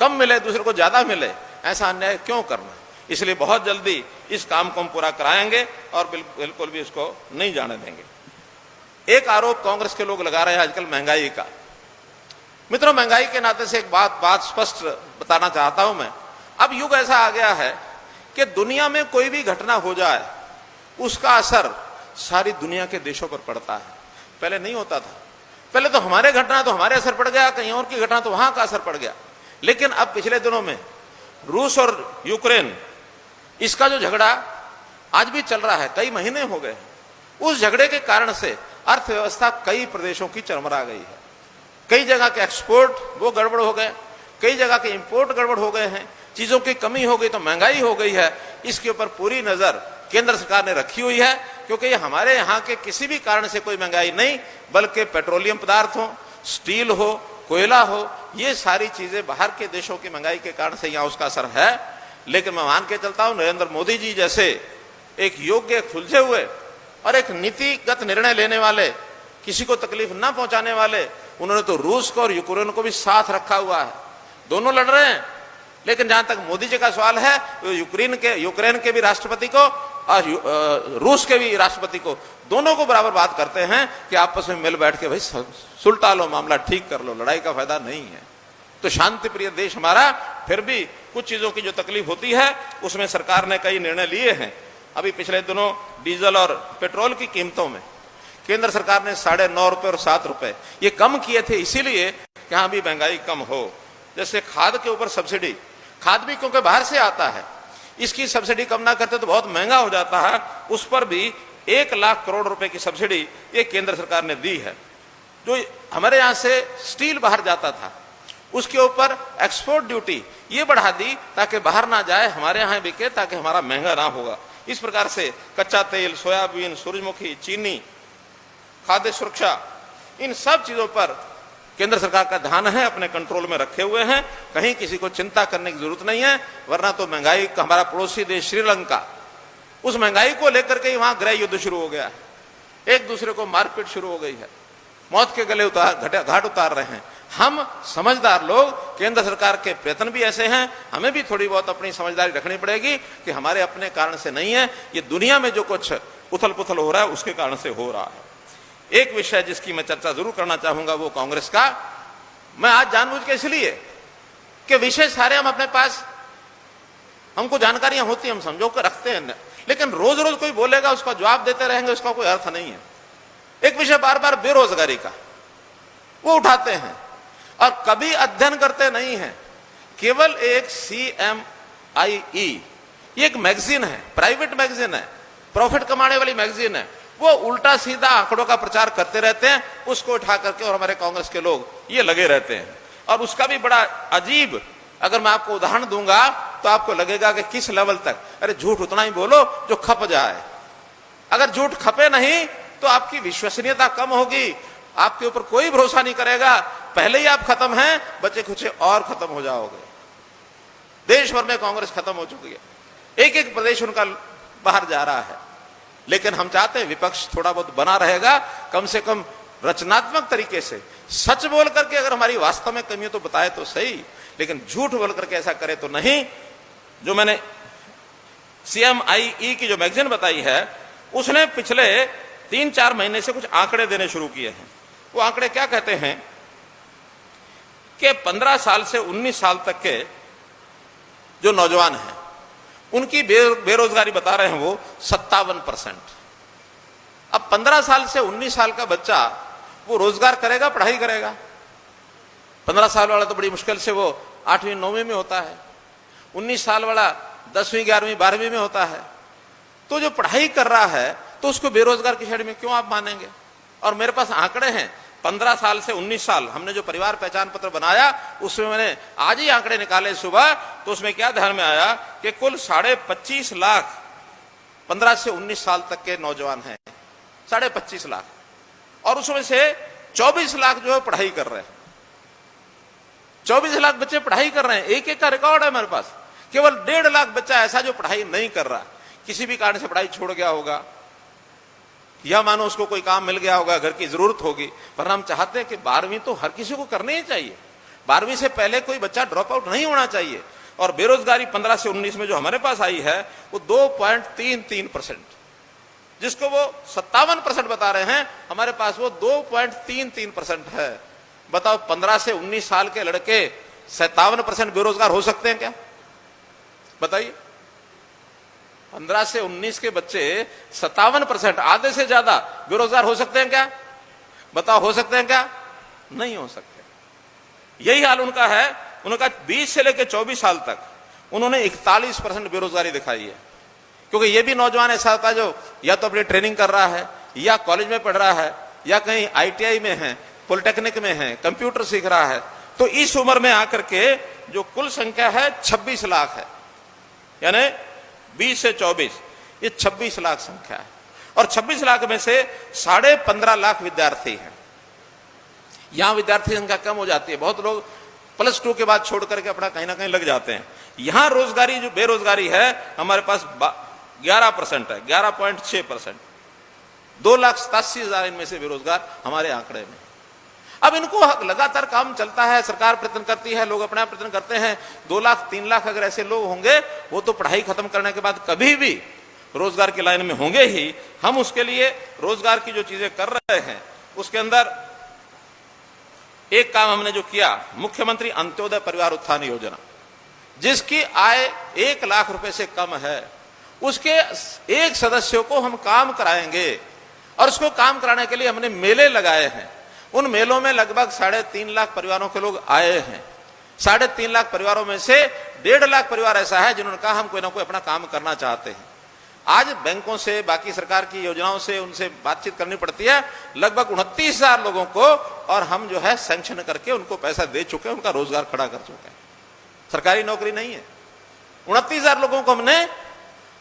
कम मिले, दूसरे को ज्यादा मिले, ऐसा अन्याय क्यों करना। इसलिए बहुत जल्दी इस काम को हम पूरा कराएंगे और बिल्कुल भी इसको नहीं जाने देंगे। एक आरोप कांग्रेस के लोग लगा रहे हैं आजकल महंगाई का। मित्रों, महंगाई के नाते से एक बात स्पष्ट बताना चाहता हूं मैं। अब युग ऐसा आ गया है कि दुनिया में कोई भी घटना हो जाए उसका असर सारी दुनिया के देशों पर पड़ता है। पहले नहीं होता था, पहले तो हमारे घटना तो हमारे असर पड़ गया, कहीं और की घटना तो वहां का असर पड़ गया। लेकिन अब पिछले दिनों में रूस और यूक्रेन, इसका जो झगड़ा आज भी चल रहा है, कई महीने हो गए, उस झगड़े के कारण से अर्थव्यवस्था कई प्रदेशों की चरमरा गई है। कई जगह के एक्सपोर्ट वो गड़बड़ हो गए, कई जगह के इंपोर्ट गड़बड़ हो गए हैं, चीजों की कमी हो गई तो महंगाई हो गई है। इसके ऊपर पूरी नजर केंद्र सरकार ने रखी हुई है, क्योंकि ये हमारे यहाँ के किसी भी कारण से कोई महंगाई नहीं, बल्कि पेट्रोलियम पदार्थ हो, स्टील हो, कोयला हो, ये सारी चीजें बाहर के देशों की महंगाई के कारण से यहाँ उसका असर है। लेकिन मैं मान के चलता हूं, नरेंद्र मोदी जी जैसे एक योग्य, खुलझे हुए और एक नीतिगत निर्णय लेने वाले, किसी को तकलीफ ना पहुंचाने वाले, उन्होंने तो रूस को और यूक्रेन को भी साथ रखा हुआ है। दोनों लड़ रहे हैं, लेकिन जहां तक मोदी जी का सवाल है, तो यूक्रेन के भी राष्ट्रपति को और रूस के भी राष्ट्रपति को, दोनों को बराबर बात करते हैं कि आपस में मिल बैठ के भाई सुलटा लो, मामला ठीक कर लो, लड़ाई का फायदा नहीं है। तो शांति प्रिय देश हमारा, फिर भी कुछ चीजों की जो तकलीफ होती है उसमें सरकार ने कई निर्णय लिए हैं। अभी पिछले दिनों डीजल और पेट्रोल की कीमतों में केंद्र सरकार ने 9.5 रुपए और 7 रुपए ये कम किए थे, इसीलिए कि हाँ भी महंगाई कम हो। जैसे खाद के ऊपर सब्सिडी, खाद भी क्योंकि बाहर से आता है, इसकी सब्सिडी कम ना करते तो बहुत महंगा हो जाता है, उस पर भी 1 लाख करोड़ रुपए की सब्सिडी ये केंद्र सरकार ने दी है। जो हमारे यहाँ से स्टील बाहर जाता था उसके ऊपर एक्सपोर्ट ड्यूटी ये बढ़ा दी ताकि बाहर ना जाए, हमारे यहाँ बिके, ताकि हमारा महंगा ना होगा। इस प्रकार से कच्चा तेल, सोयाबीन, सूरजमुखी, चीनी, खाद्य सुरक्षा, इन सब चीजों पर केंद्र सरकार का ध्यान है, अपने कंट्रोल में रखे हुए हैं, कहीं किसी को चिंता करने की जरूरत नहीं है। वरना तो महंगाई का हमारा पड़ोसी देश श्रीलंका, उस महंगाई को लेकर के वहां गृह युद्ध शुरू हो गया है, एक दूसरे को मारपीट शुरू हो गई है, मौत के गले घाट उतार रहे हैं। हम समझदार लोग, केंद्र सरकार के प्रयत्न भी ऐसे हैं, हमें भी थोड़ी बहुत अपनी समझदारी रखनी पड़ेगी कि हमारे अपने कारण से नहीं है, ये दुनिया में जो कुछ उथल पुथल हो रहा है उसके कारण से हो रहा है। एक विषय जिसकी मैं चर्चा जरूर करना चाहूंगा वो कांग्रेस का। मैं आज जानबूझ के इसलिए कि विषय सारे हम अपने पास, हमको जानकारियां होती है, हम समझो कर रखते हैं, लेकिन रोज रोज कोई बोलेगा उसका जवाब देते रहेंगे, उसका कोई अर्थ नहीं है। एक विषय बार बार बेरोजगारी का वो उठाते हैं और कभी अध्ययन करते नहीं है। केवल एक CMIE, ये एक मैगजीन है, प्राइवेट मैगजीन है, प्रॉफिट कमाने वाली मैगजीन है, वो उल्टा सीधा आंकड़ों का प्रचार करते रहते हैं, उसको उठा करके और हमारे कांग्रेस के लोग ये लगे रहते हैं। और उसका भी बड़ा अजीब, अगर मैं आपको उदाहरण दूंगा तो आपको लगेगा कि किस लेवल तक, अरे झूठ उतना ही बोलो जो खप जाए। अगर झूठ खपे नहीं तो आपकी विश्वसनीयता कम होगी, आपके ऊपर कोई भरोसा नहीं करेगा, पहले ही आप खत्म हैं, बचे खुचे और खत्म हो जाओगे। देश भर में कांग्रेस खत्म हो चुकी है, एक एक प्रदेश उनका बाहर जा रहा है। लेकिन हम चाहते हैं विपक्ष थोड़ा बहुत बना रहेगा, कम से कम रचनात्मक तरीके से सच बोल करके अगर हमारी वास्तव में कमी हो तो बताए तो सही, लेकिन झूठ बोल करके ऐसा करे तो नहीं। जो मैंने CMIE की जो मैगजीन बताई है, उसने पिछले 3-4 महीने से कुछ आंकड़े देने शुरू किए हैं। वो आंकड़े क्या कहते हैं कि 15 साल से 19 साल तक के जो नौजवान हैं उनकी बेरोजगारी बता रहे हैं वो 57%। अब 15 साल से 19 साल का बच्चा वो रोजगार करेगा, पढ़ाई करेगा? 15 साल वाला तो बड़ी मुश्किल से वो 8वीं 9वीं में होता है, 19 साल वाला 10वीं 11वीं 12वीं में होता है। तो जो पढ़ाई कर रहा है तो उसको बेरोजगार की श्रेणी में क्यों आप मानेंगे? और मेरे पास आंकड़े हैं 15 साल से 19 साल, हमने जो परिवार पहचान पत्र बनाया उसमें मैंने आज ही आंकड़े निकाले सुबह, तो उसमें क्या ध्यान में आया कि कुल 25.5 लाख 15 से 19 साल तक के नौजवान हैं, 25.5 लाख, और उसमें से 24 लाख जो है पढ़ाई कर रहे हैं। 24 लाख बच्चे पढ़ाई कर रहे हैं, एक एक का रिकॉर्ड है मेरे पास। केवल 1.5 लाख बच्चा ऐसा जो पढ़ाई नहीं कर रहा, किसी भी कारण से पढ़ाई छोड़ गया होगा, या मानो उसको कोई काम मिल गया होगा, घर की जरूरत होगी। पर हम चाहते हैं कि 12वीं तो हर किसी को करनी ही चाहिए, 12वीं से पहले कोई बच्चा ड्रॉप आउट नहीं होना चाहिए। और बेरोजगारी 15 से 19 में जो हमारे पास आई है वो 2.33%, जिसको वो 57% बता रहे हैं, हमारे पास वो 2.33% है। बताओ 15 से 19 साल के लड़के 57% बेरोजगार हो सकते हैं क्या? बताइए। 15 से 19 के बच्चे 57%, आधे से ज्यादा बेरोजगार हो सकते हैं क्या? बताओ, हो सकते हैं क्या? नहीं हो सकते। यही हाल उनका है। उनका 20 से लेकर 24 साल तक उन्होंने 41% बेरोजगारी दिखाई है। क्योंकि ये भी नौजवान ऐसा होता है जो या तो अपनी ट्रेनिंग कर रहा है, या कॉलेज में पढ़ रहा है, या कहीं ITI में है, पॉलिटेक्निक में है, कंप्यूटर सीख रहा है। तो इस उम्र में आकर के जो कुल संख्या है 26 लाख है, यानी 20 से 24, ये 26 लाख संख्या है। और 26 लाख में से 15.5 लाख विद्यार्थी हैं। यहां विद्यार्थी संख्या कम हो जाती है, बहुत लोग +2 के बाद छोड़ करके अपना कहीं ना कहीं लग जाते हैं। यहां रोजगारी जो बेरोजगारी है हमारे पास 11% है, 11.6%। 2,87,000 इनमें से बेरोजगार हमारे आंकड़े में। अब इनको लगातार काम चलता है, सरकार प्रयत्न करती है, लोग अपना प्रयत्न करते हैं। 2 लाख 3 लाख अगर ऐसे लोग होंगे, वो तो पढ़ाई खत्म करने के बाद कभी भी रोजगार की लाइन में होंगे ही। हम उसके लिए रोजगार की जो चीजें कर रहे हैं, उसके अंदर एक काम हमने जो किया, मुख्यमंत्री अंत्योदय परिवार उत्थान योजना, जिसकी आय 1 लाख रुपए से कम है, उसके एक सदस्यों को हम काम कराएंगे। और उसको काम कराने के लिए हमने मेले लगाए हैं। उन मेलों में लगभग 3.5 लाख परिवारों के लोग आए हैं। 3.5 लाख परिवारों में से 1.5 लाख परिवार ऐसा है जिन्होंने कहा हम कोई ना कोई अपना काम करना चाहते हैं। आज बैंकों से, बाकी सरकार की योजनाओं से उनसे बातचीत करनी पड़ती है, लगभग 29,000 लोगों को, और हम जो है सैंक्शन करके उनको पैसा दे चुके हैं, उनका रोजगार खड़ा कर चुके हैं। सरकारी नौकरी नहीं है। 29,000 लोगों को हमने,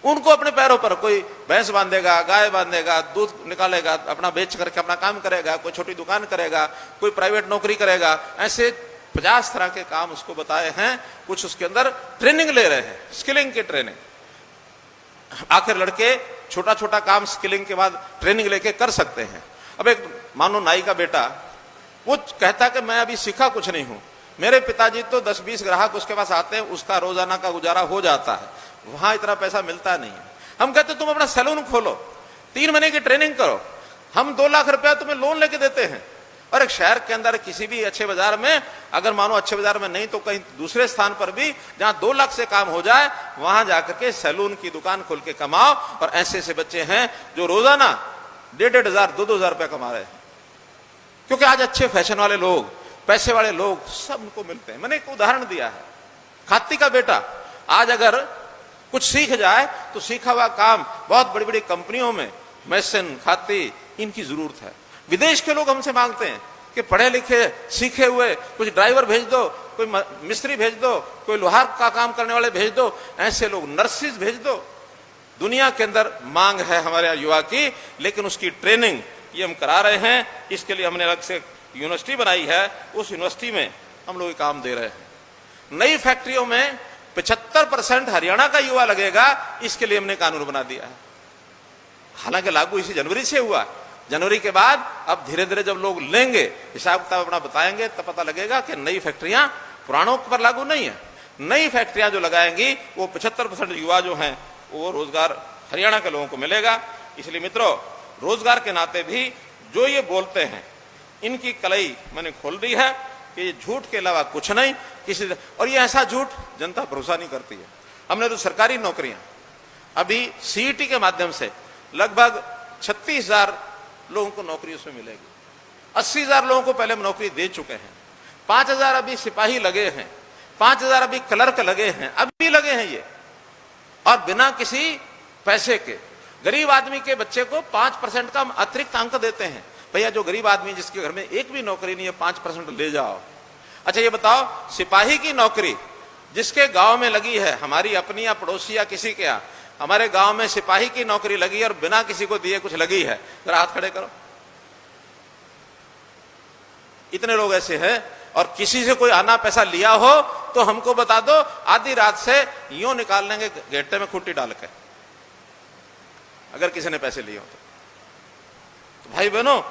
उनको अपने पैरों पर, कोई भैंस बांधेगा, गाय बांधेगा, दूध निकालेगा, अपना बेच करके अपना काम करेगा, कोई छोटी दुकान करेगा, कोई प्राइवेट नौकरी करेगा, ऐसे 50 तरह के काम उसको बताए हैं। कुछ उसके अंदर ट्रेनिंग ले रहे हैं, स्किलिंग की ट्रेनिंग। आखिर लड़के छोटा छोटा काम स्किलिंग के बाद ट्रेनिंग लेके कर सकते हैं। अब एक मानो नाई का बेटा, वो कहता कि मैं अभी सीखा कुछ नहीं हूं, मेरे पिताजी तो 10-20 ग्राहक उसके पास आते हैं, उसका रोजाना का गुजारा हो जाता है, वहां इतना पैसा मिलता नहीं है। हम कहते तुम अपना सैलून खोलो, 3 महीने की ट्रेनिंग करो, हम 2 लाख रुपया तुम्हें लोन लेके देते हैं। और एक शहर के अंदर किसी भी अच्छे बाजार में, अगर मानो अच्छे बाजार में नहीं तो कहीं दूसरे स्थान पर भी जहां 2 लाख से काम हो जाए, वहां जाकर के सैलून की दुकान खोल के कमाओ। और ऐसे ऐसे बच्चे हैं जो रोजाना 1,500 2,000 रुपया कमा रहे हैं। क्योंकि आज अच्छे फैशन वाले लोग, पैसे वाले लोग सब उनको मिलते हैं। मैंने एक उदाहरण दिया है, खाती का बेटा आज अगर कुछ सीख जाए तो सीखा हुआ काम बहुत बड़ी बड़ी कंपनियों में मैसन खाती इनकी जरूरत है। विदेश के लोग हमसे मांगते हैं कि पढ़े लिखे सीखे हुए कुछ ड्राइवर भेज दो, कोई मिस्त्री भेज दो, कोई लोहार का काम करने वाले भेज दो, ऐसे लोग नर्सिस भेज दो। दुनिया के अंदर मांग है हमारे युवा की, लेकिन उसकी ट्रेनिंग ये हम करा रहे हैं। इसके लिए हमने अलग से यूनिवर्सिटी बनाई है, उस यूनिवर्सिटी में हम लोग काम दे रहे हैं। नई फैक्ट्रियों में 75% हरियाणा का युवा लगेगा, इसके लिए हमने कानून बना दिया है। हालांकि लागू इसी जनवरी से हुआ, जनवरी के बाद अब धीरे धीरे जब लोग लेंगे, हिसाब किताब अपना बताएंगे, तब पता लगेगा कि नई फैक्ट्रियां पुरानों पर लागू नहीं है। नई फैक्ट्रियां जो लगाएंगी वो 75% युवा जो हैं वो रोजगार हरियाणा के लोगों को मिलेगा। इसलिए मित्रों, रोजगार के नाते भी जो ये बोलते हैं इनकी कलई मैंने खोल दी है कि ये झूठ के अलावा कुछ नहीं किसी, और ये ऐसा झूठ जनता भरोसा नहीं करती है। हमने तो सरकारी नौकरियां अभी सीईटी के माध्यम से लगभग 36,000 लोगों को नौकरी उसमें मिलेगी। 80,000 लोगों को पहले हम नौकरी दे चुके हैं। 5,000 अभी सिपाही लगे हैं, 5,000 अभी क्लर्क लगे हैं, अभी लगे हैं ये, और बिना किसी पैसे के। गरीब आदमी के बच्चे को 5% का अतिरिक्त अंक देते हैं। भैया जो गरीब आदमी जिसके घर में एक भी नौकरी नहीं है, 5% ले जाओ। अच्छा ये बताओ, सिपाही की नौकरी जिसके गांव में लगी है, हमारी अपनी या पड़ोसी या किसी के यहाँ, हमारे गांव में सिपाही की नौकरी लगी है और बिना किसी को दिए कुछ लगी है, जरा हाथ खड़े करो। इतने लोग ऐसे हैं, और किसी से कोई आना पैसा लिया हो तो हमको बता दो, आधी रात से यूं निकाल लेंगे गेट्टे में खुट्टी डाल के, अगर किसी ने पैसे लिए हो तो भाई बहनों,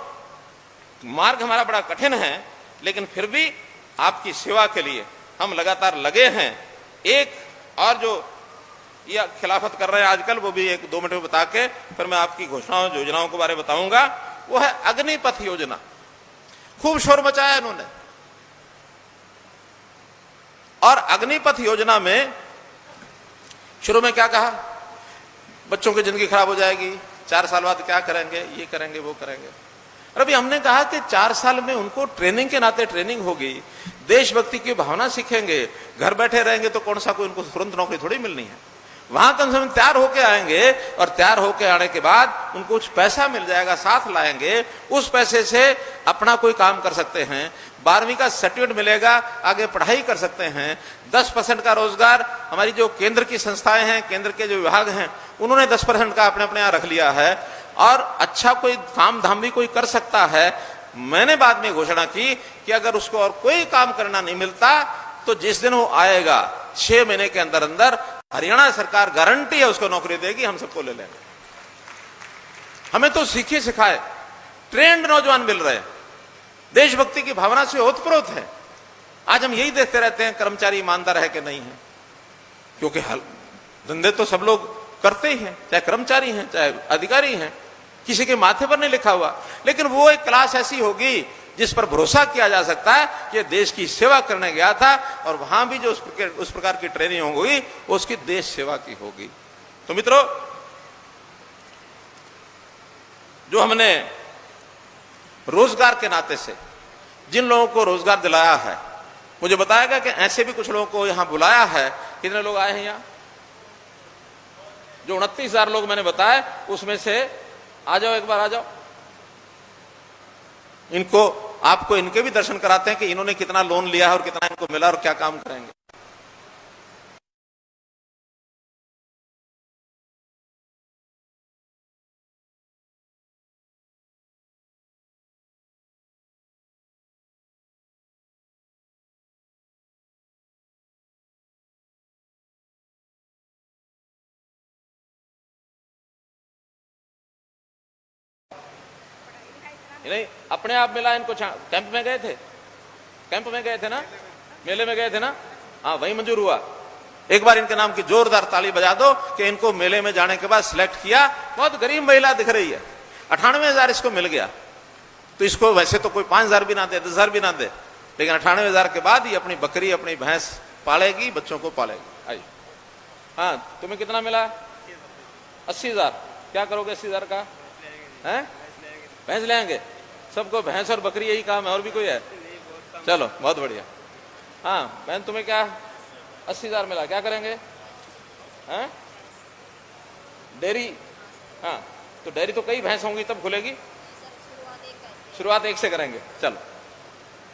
मार्ग हमारा बड़ा कठिन है, लेकिन फिर भी आपकी सेवा के लिए हम लगातार लगे हैं। एक और जो ये खिलाफत कर रहे हैं आजकल, वो भी 1-2 मिनट में बता के फिर मैं आपकी घोषणाओं योजनाओं के बारे में बताऊंगा। वो है अग्निपथ योजना। खूब शोर मचाया इन्होंने, और अग्निपथ योजना में शुरू में क्या कहा, बच्चों की जिंदगी खराब हो जाएगी, 4 साल बाद क्या करेंगे, ये करेंगे वो करेंगे। और अभी हमने कहा कि 4 साल में उनको ट्रेनिंग के नाते ट्रेनिंग होगी, देशभक्ति की भावना सीखेंगे। घर बैठे रहेंगे तो कौन सा कोई उनको तुरंत नौकरी थोड़ी मिलनी है। वहां कम से कम तैयार होके आएंगे, और तैयार होके आने के बाद उनको कुछ पैसा मिल जाएगा, साथ लाएंगे, उस पैसे से अपना कोई काम कर सकते हैं। 12वीं का सर्टिफिकेट मिलेगा, आगे पढ़ाई कर सकते हैं। 10% का रोजगार हमारी जो केंद्र की संस्थाएं हैं, केंद्र के जो विभाग हैं, उन्होंने 10% का अपने अपने यहाँ रख लिया है, और अच्छा कोई काम धाम भी कोई कर सकता है। मैंने बाद में घोषणा की कि अगर उसको और कोई काम करना नहीं मिलता तो जिस दिन वो आएगा 6 महीने के अंदर अंदर हरियाणा सरकार गारंटी है उसको नौकरी देगी, हम सबको ले लेंगे। हमें तो सीखे सिखाए ट्रेंड नौजवान मिल रहे हैं, देशभक्ति की भावना से ओतप्रोत है। आज हम यही देखते रहते हैं कर्मचारी ईमानदार है कि नहीं है, क्योंकि धंधे तो सब लोग करते ही हैं, चाहे कर्मचारी हैं चाहे अधिकारी हैं, किसी के माथे पर नहीं लिखा हुआ। लेकिन वो एक क्लास ऐसी होगी जिस पर भरोसा किया जा सकता है कि देश की सेवा करने गया था, और वहां भी जो उस प्रकार की ट्रेनिंग होगी वो उसकी देश सेवा की होगी। तो मित्रों, जो हमने रोजगार के नाते से जिन लोगों को रोजगार दिलाया है, मुझे बताया गया कि ऐसे भी कुछ लोगों को यहां बुलाया है। कितने लोग आए हैं यहां? जो 29,000 लोग मैंने बताया, उसमें से आ जाओ, एक बार आ जाओ। इनको आपको इनके भी दर्शन कराते हैं कि इन्होंने कितना लोन लिया है और कितना इनको मिला और क्या काम करेंगे। नहीं, अपने आप मिला इनको। कैंप में गए थे, कैंप में गए थे ना, मेले में गए थे ना, हाँ वही मंजूर हुआ। एक बार इनके नाम की जोरदार ताली बजा दो कि इनको मेले में जाने के बाद सिलेक्ट किया। बहुत गरीब महिला दिख रही है, 98,000 इसको मिल गया। तो इसको वैसे तो कोई 5,000 भी ना दे, 10,000 भी ना दे, लेकिन 98,000 के बाद ये अपनी बकरी अपनी भैंस पालेगी, बच्चों को पालेगी। आई, हाँ तुम्हें कितना मिला? 80,000। क्या करोगे 80,000 का? है भैंस ले आएंगे सबको, भैंस और बकरी यही काम है, और भी कोई है? चलो बहुत बढ़िया। हाँ बहन, तुम्हें क्या 80,000 मिला, क्या करेंगे? हैं डेयरी, हाँ, तो डेयरी तो कई भैंस होंगी तब खुलेगी। शुरुआत एक से करेंगे, चलो।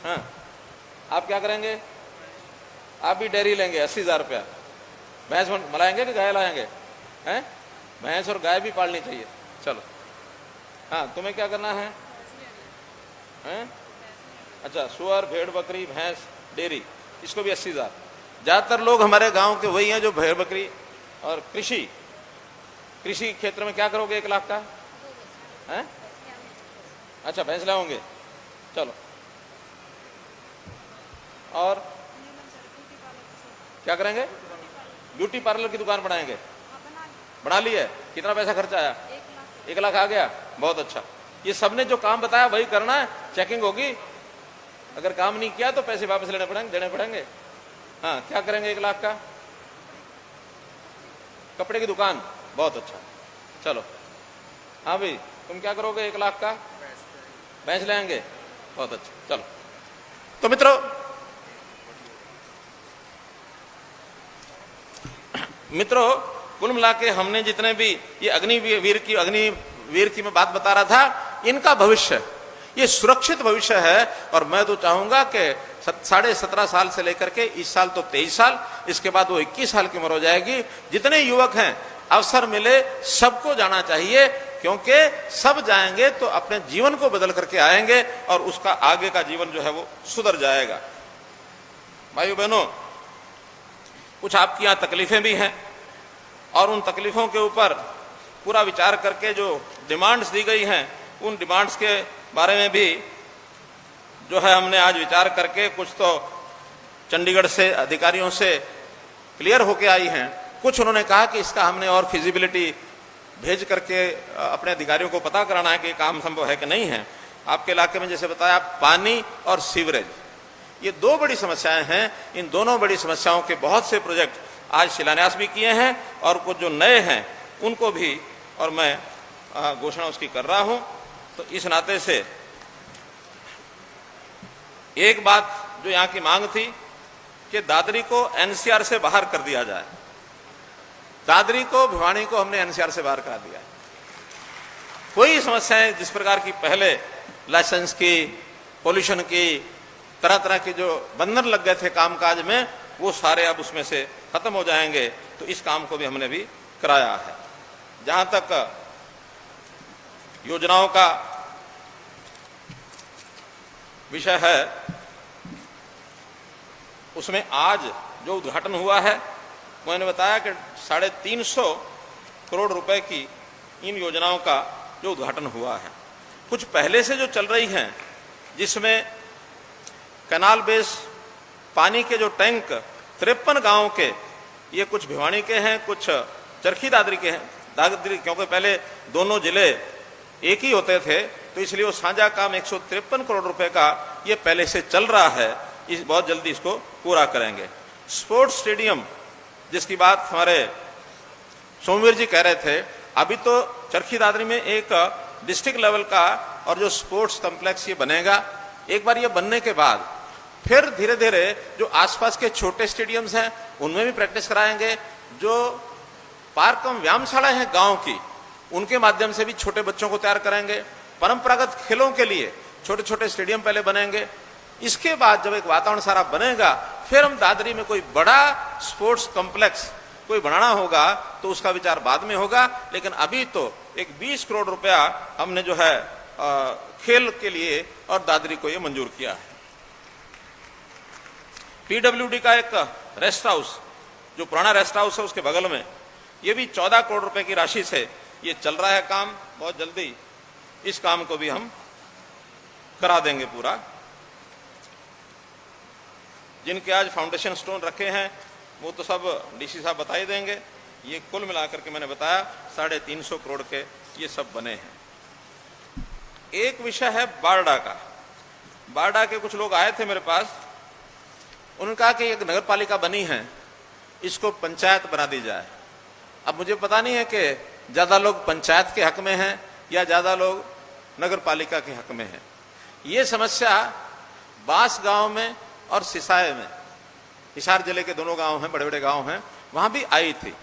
हाँ, आप क्या करेंगे? आप भी डेयरी लेंगे 80,000 रुपया। भैंस मलाएंगे कि गाय लाएंगे? हैं? भैंस और गाय भी पालनी चाहिए। चलो, हाँ, तुम्हें क्या करना है? हैं? अच्छा, सुअर, भेड़, बकरी, भैंस, डेयरी, इसको भी 80,000। ज्यादातर लोग हमारे गांव के वही हैं जो भेड़ बकरी और कृषि क्षेत्र में क्या करोगे 1 लाख का? हैं? अच्छा, भैंस लाओगे, चलो। और क्या करेंगे? ब्यूटी पार्लर की दुकान बनाएंगे। बना ली है? कितना पैसा खर्चा आया? 1 लाख आ गया, बहुत अच्छा। ये सबने जो काम बताया वही करना है, चेकिंग होगी। अगर काम नहीं किया तो पैसे वापस देने पड़ेंगे। हाँ, क्या करेंगे 1 लाख का? कपड़े की दुकान, बहुत अच्छा, चलो। हाँ भाई, तुम क्या करोगे 1 लाख का? भैंस लेंगे, बहुत अच्छा, चलो। तो मित्रों, कुल मिला के हमने जितने भी ये अग्निवीर की मैं बात बता रहा था, इनका भविष्य ये सुरक्षित भविष्य है। और मैं तो चाहूंगा कि 17.5 साल से लेकर के इस साल तो 23 साल, इसके बाद वो 21 साल की उम्र हो जाएगी। जितने युवक हैं, अवसर मिले सबको जाना चाहिए, क्योंकि सब जाएंगे तो अपने जीवन को बदल करके आएंगे और उसका आगे का जीवन जो है वो सुधर जाएगा। भाइयों बहनों, कुछ आपकी यहां तकलीफें भी हैं और उन तकलीफों के ऊपर पूरा विचार करके जो डिमांड्स दी गई हैं, उन डिमांड्स के बारे में भी जो है हमने आज विचार करके, कुछ तो चंडीगढ़ से अधिकारियों से क्लियर होके आई हैं, कुछ उन्होंने कहा कि इसका हमने और फिजिबिलिटी भेज करके अपने अधिकारियों को पता कराना है कि काम संभव है कि नहीं है। आपके इलाके में जैसे बताया, पानी और सीवरेज, ये 2 बड़ी समस्याएं हैं। इन दोनों बड़ी समस्याओं के बहुत से प्रोजेक्ट आज शिलान्यास भी किए हैं और कुछ जो नए हैं उनको भी, और मैं घोषणा उसकी कर रहा हूं। तो इस नाते से एक बात जो यहां की मांग थी कि दादरी को एनसीआर से बाहर कर दिया जाए। दादरी को, भिवानी को हमने एनसीआर से बाहर करा दिया है। कोई समस्याएं जिस प्रकार की पहले लाइसेंस की, पोल्यूशन की, तरह तरह के जो बंधन लग गए थे कामकाज में, वो सारे अब उसमें से खत्म हो जाएंगे। तो इस काम को भी हमने भी कराया है। जहां तक योजनाओं का विषय है, उसमें आज जो उद्घाटन हुआ है, मैंने बताया कि 350 करोड़ रुपए की इन योजनाओं का जो उद्घाटन हुआ है। कुछ पहले से जो चल रही हैं, जिसमें कैनाल बेस पानी के जो टैंक 53 गांव के, ये कुछ भिवानी के हैं, कुछ चरखी दादरी के हैं। दादरी क्योंकि पहले दोनों जिले एक ही होते थे, तो इसलिए वो साझा काम 153 करोड़ रुपए का ये पहले से चल रहा है। बहुत जल्दी इसको पूरा करेंगे। स्पोर्ट्स स्टेडियम जिसकी बात हमारे सोमवीर जी कह रहे थे, अभी तो चरखी दादरी में एक डिस्ट्रिक्ट लेवल का और जो स्पोर्ट्स कॉम्प्लेक्स ये बनेगा, एक बार ये बनने के बाद फिर धीरे धीरे जो आसपास के छोटे स्टेडियम्स हैं उनमें भी प्रैक्टिस कराएंगे। जो पार्क एवं व्यायामशाला है गांव की, उनके माध्यम से भी छोटे बच्चों को तैयार करेंगे। परंपरागत खेलों के लिए छोटे छोटे स्टेडियम पहले बनेंगे। इसके बाद जब एक वातावरण सारा बनेगा, फिर हम दादरी में कोई बड़ा स्पोर्ट्स कॉम्प्लेक्स कोई बनाना होगा तो उसका विचार बाद में होगा। लेकिन अभी तो एक 20 करोड़ रुपया हमने जो है खेल के लिए और दादरी को ये मंजूर किया है। पीडब्ल्यूडी का एक रेस्ट हाउस, जो पुराना रेस्ट हाउस है उसके बगल में, ये भी 14 करोड़ रुपए की राशि से ये चल रहा है काम। बहुत जल्दी इस काम को भी हम करा देंगे पूरा। जिनके आज फाउंडेशन स्टोन रखे हैं वो तो सब डीसी साहब बता ही देंगे। ये कुल मिलाकर के मैंने बताया 350 करोड़ के ये सब बने हैं। एक विषय है बारडा का। बारडा के कुछ लोग आए थे मेरे पास, उन्होंने कहा कि एक नगर पालिका बनी है, इसको पंचायत बना दी जाए। अब मुझे पता नहीं है कि ज्यादा लोग पंचायत के हक में हैं या ज्यादा लोग नगर पालिका के हक में हैं। ये समस्या बांस गांव में और सिसाए में, हिसार जिले के दोनों गांव हैं, बड़े बड़े गांव हैं, वहां भी आई थी।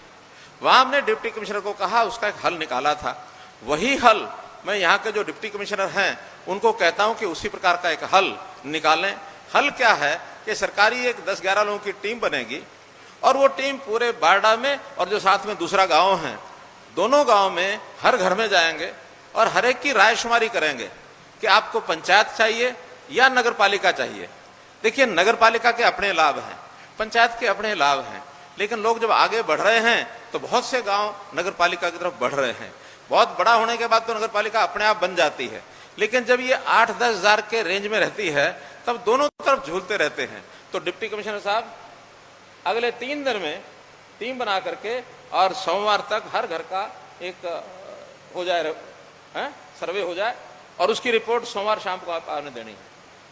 वहां हमने डिप्टी कमिश्नर को कहा, उसका एक हल निकाला था। वही हल मैं यहाँ के जो डिप्टी कमिश्नर हैं उनको कहता हूं कि उसी प्रकार का एक हल निकालें। हल क्या है कि सरकारी एक 10-11 लोगों की टीम बनेगी और वो टीम पूरे बारडा में और जो साथ में दूसरा गांव है, दोनों गांव में हर घर में जाएंगे और हर एक की रायशुमारी करेंगे कि आपको पंचायत चाहिए या नगर पालिका चाहिए। देखिए, नगर पालिका के अपने लाभ हैं, पंचायत के अपने लाभ हैं, लेकिन लोग जब आगे बढ़ रहे हैं तो बहुत से गांव नगर पालिका की तरफ बढ़ रहे हैं। बहुत बड़ा होने के बाद तो नगर पालिका अपने आप बन जाती है, लेकिन जब ये 8-10 हजार के रेंज में रहती है तब दोनों तरफ झूलते रहते हैं। तो डिप्टी कमिश्नर साहब अगले 3 दिन में टीम बना करके और सोमवार तक हर घर का एक हो जाए सर्वे हो जाए और उसकी रिपोर्ट सोमवार शाम को आपने देनी है,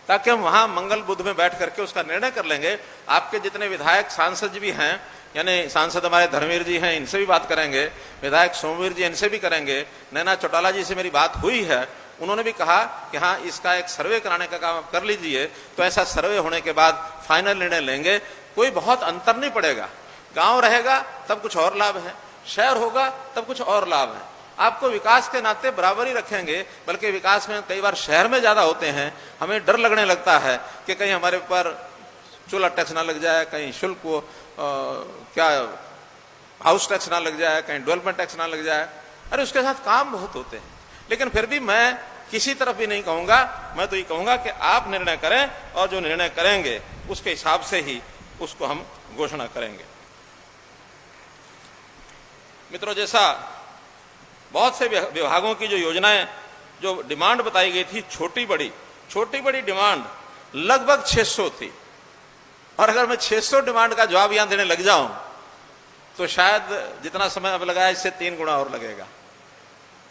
ताकि हम वहां मंगल बुध में बैठ करके उसका निर्णय कर लेंगे। आपके जितने विधायक सांसद भी हैं, यानी सांसद हमारे धर्मवीर जी हैं, इनसे भी बात करेंगे, विधायक सोमवीर जी इनसे भी करेंगे, नैना चौटाला जी से मेरी बात हुई है, उन्होंने भी कहा कि हाँ इसका एक सर्वे कराने का काम आप कर लीजिए। तो ऐसा सर्वे होने के बाद फाइनल निर्णय लेंगे। कोई बहुत अंतर नहीं पड़ेगा, गांव रहेगा तब कुछ और लाभ है, शहर होगा तब कुछ और लाभ है। आपको विकास के नाते बराबर ही रखेंगे, बल्कि विकास में कई बार शहर में ज्यादा होते हैं। हमें डर लगने लगता है कि कहीं हमारे पर चूल्हा टैक्स ना लग जाए, कहीं शुल्क क्या हाउस टैक्स ना लग जाए, कहीं डेवलपमेंट टैक्स ना लग जाए। अरे उसके साथ काम बहुत होते हैं, लेकिन फिर भी मैं किसी तरफ भी नहीं कहूंगा। मैं तो ये कहूंगा कि आप निर्णय करें और जो निर्णय करेंगे उसके हिसाब से ही उसको हम घोषणा करेंगे। मित्रों, जैसा बहुत से विभागों की जो योजनाएं, जो डिमांड बताई गई थी, छोटी बड़ी डिमांड लगभग 600 थी, और अगर मैं 600 डिमांड का जवाब यहां देने लग जाऊं तो शायद जितना समय अब लगा है इससे 3 गुना और लगेगा।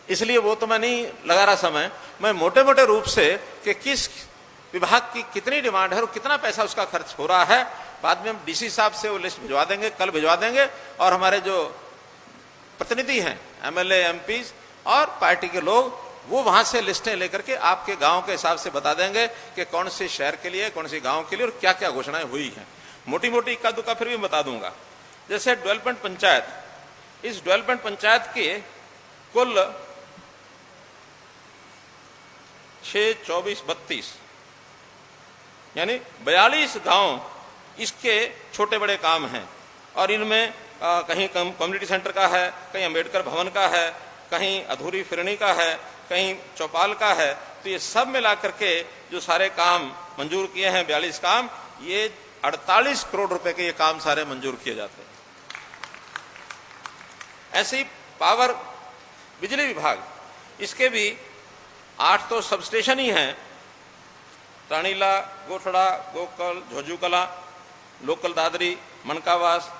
इसलिए वो तो मैं नहीं लगा रहा समय, मैं मोटे मोटे रूप से कि किस विभाग की कितनी डिमांड है और कितना पैसा उसका खर्च हो रहा है, बाद में हम डीसी साहब से वो लिस्ट भिजवा देंगे, कल भिजवा देंगे, और हमारे जो प्रतिनिधि हैं, एमएलए, एमपीज और पार्टी के लोग, वो वहां से लिस्टें लेकर के आपके गांव के हिसाब से बता देंगे कि कौन से शहर के लिए, कौन सी गांव के लिए और क्या क्या घोषणाएं हुई हैं। मोटी मोटी इक्का दुक्का फिर भी बता दूंगा। जैसे डेवलपमेंट पंचायत, इस डेवलपमेंट पंचायत के कुल 6, 24, 32 यानी 42 गांव इसके छोटे बड़े काम हैं, और इनमें कहीं कम्युनिटी सेंटर का है, कहीं अंबेडकर भवन का है, कहीं अधूरी फिरनी का है, कहीं चौपाल का है। तो ये सब मिला करके जो सारे काम मंजूर किए हैं, 42 काम, ये 48 करोड़ रुपए के ये काम सारे मंजूर किए जाते हैं। ऐसे ही पावर बिजली विभाग, इसके भी 8 तो सबस्टेशन ही हैं, रानीला, गोठड़ा, गोकल, झोजूकला, लोकल दादरी, मनकावास,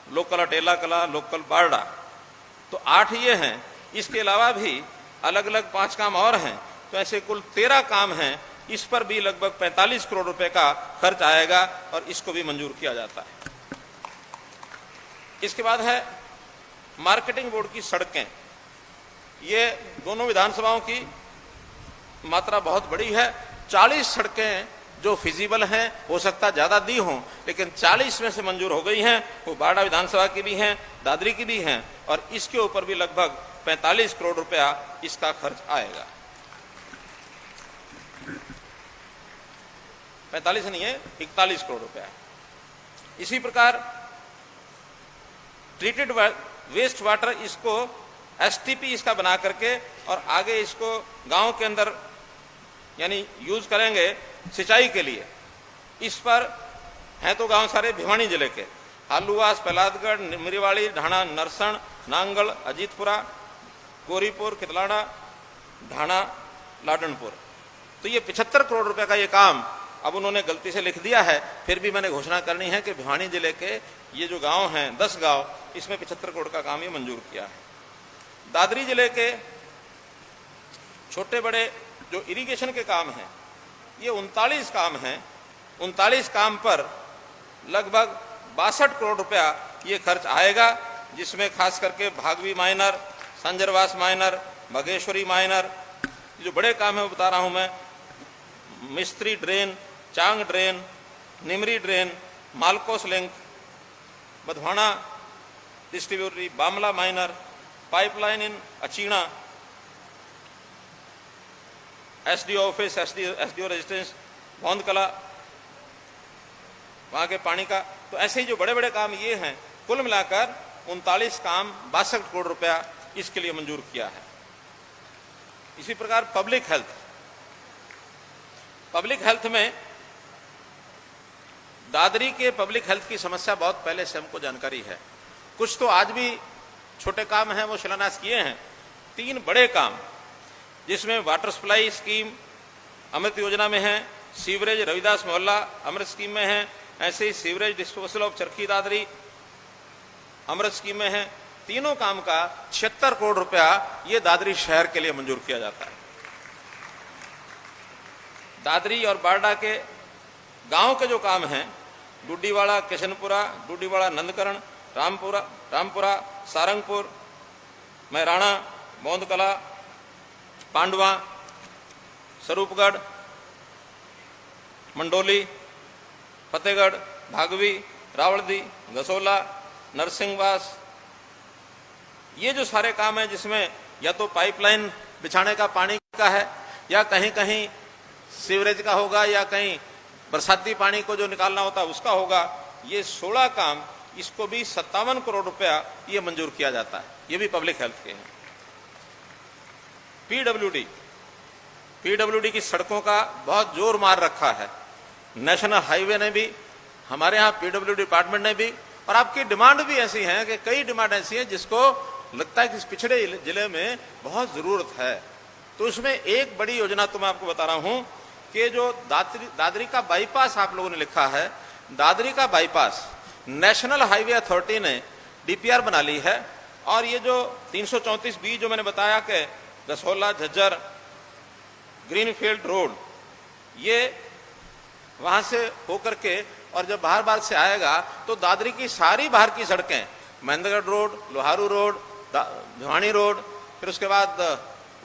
लोकल अटेला कला, लोकल बारडा, तो 8 ये हैं। इसके अलावा भी अलग अलग 5 काम और हैं, तो ऐसे कुल 13 काम हैं। इस पर भी लगभग 45 करोड़ रुपए का खर्च आएगा और इसको भी मंजूर किया जाता है। इसके बाद है मार्केटिंग बोर्ड की सड़कें। ये दोनों विधानसभाओं की मात्रा बहुत बड़ी है। 40 सड़कें जो फिजिबल हैं, हो सकता ज्यादा दी हों, लेकिन 40 में से मंजूर हो गई हैं। वो बारडा विधानसभा की भी हैं, दादरी की भी हैं, और इसके ऊपर भी लगभग 45 करोड़ रुपया इसका खर्च आएगा। 45 नहीं है, 41 करोड़ रुपया। इसी प्रकार ट्रीटेड वेस्ट वाटर, इसको एसटीपी इसका बना करके और आगे इसको गांव के अंदर यानी यूज करेंगे सिंचाई के लिए। इस पर हैं तो गांव सारे भिवानी जिले के, हालुवास, प्रहलादगढ़, मिरीवाड़ी, ढाणा, नरसण, नांगल, अजीतपुरा, गोरीपुर, कितलाड़ा, ढाणा, लाडनपुर। तो ये 75 करोड़ रुपए का ये काम अब उन्होंने गलती से लिख दिया है, फिर भी मैंने घोषणा करनी है कि भिवानी जिले के ये जो गांव हैं, 10 गांव, इसमें 75 करोड़ का काम ये मंजूर किया है। दादरी जिले के छोटे बड़े जो इरिगेशन के काम हैं, ये 39 काम हैं। 39 काम पर लगभग 62 करोड़ रुपया ये खर्च आएगा, जिसमें खास करके Bhagvi minor, Sanjarwas minor, Mageshwari minor, जो बड़े काम है बता रहा हूं मैं, Mistri drain, Chang drain, Nimri drain, Malkos link, Badhwana distributary Bamla minor, pipeline in Achina, SDO office, SDO residence Bhaundkala, वहां के पानी का। तो ऐसे ही जो बड़े बड़े काम ये हैं, कुल मिलाकर 39 काम 62 करोड़ रुपया इसके लिए मंजूर किया है। इसी प्रकार पब्लिक हेल्थ में दादरी के पब्लिक हेल्थ की समस्या बहुत पहले से हमको जानकारी है। कुछ तो आज भी छोटे काम हैं, वो शिलान्यास किए हैं। 3 बड़े काम जिसमें वाटर सप्लाई स्कीम अमृत योजना में है, सीवरेज रविदास मोहल्ला अमृत स्कीम में है, ऐसे ही sewerage disposal of Charkhi Dadri Amrit scheme में है। तीनों काम का 76 करोड़ रुपया ये दादरी शहर के लिए मंजूर किया जाता है। दादरी और बारडा के गांव के जो काम हैं, डूडीवाड़ा किशनपुरा, डूडीवाड़ा नंदकरण, रामपुरा सारंगपुर, मैराणा, बौंदकला, पांडवा, स्वरूपगढ़, मंडोली, फतेहगढ़, भागवी, रावलदी, गसोला, नरसिंहवास, ये जो सारे काम हैं जिसमें या तो पाइपलाइन बिछाने का पानी का है, या कहीं कहीं सीवरेज का होगा, या कहीं बरसाती पानी को जो निकालना होता है उसका होगा। ये 16 काम, इसको भी 57 करोड़ रुपया ये मंजूर किया जाता है। ये भी पब्लिक हेल्थ के हैं। पीडब्ल्यूडी की सड़कों का बहुत जोर मार रखा है। नेशनल हाईवे ने भी, हमारे यहाँ पीडब्ल्यूडी डिपार्टमेंट ने भी, और आपकी डिमांड भी ऐसी है कि कई डिमांड ऐसी है जिसको लगता है कि इस पिछड़े जिले में बहुत जरूरत है। तो उसमें एक बड़ी योजना तो मैं आपको बता रहा हूं कि जो दादरी का बाईपास आप लोगों ने लिखा है, दादरी का बाईपास नेशनल हाईवे अथॉरिटी ने डीपीआर बना ली है। और ये जो 334B जो मैंने बताया कि गसोला झज्जर ग्रीनफील्ड रोड, ये वहां से होकर के और जब बाहर से आएगा तो दादरी की सारी बाहर की सड़कें, Mahendragarh road, Loharu road, Bhiwani road, फिर उसके बाद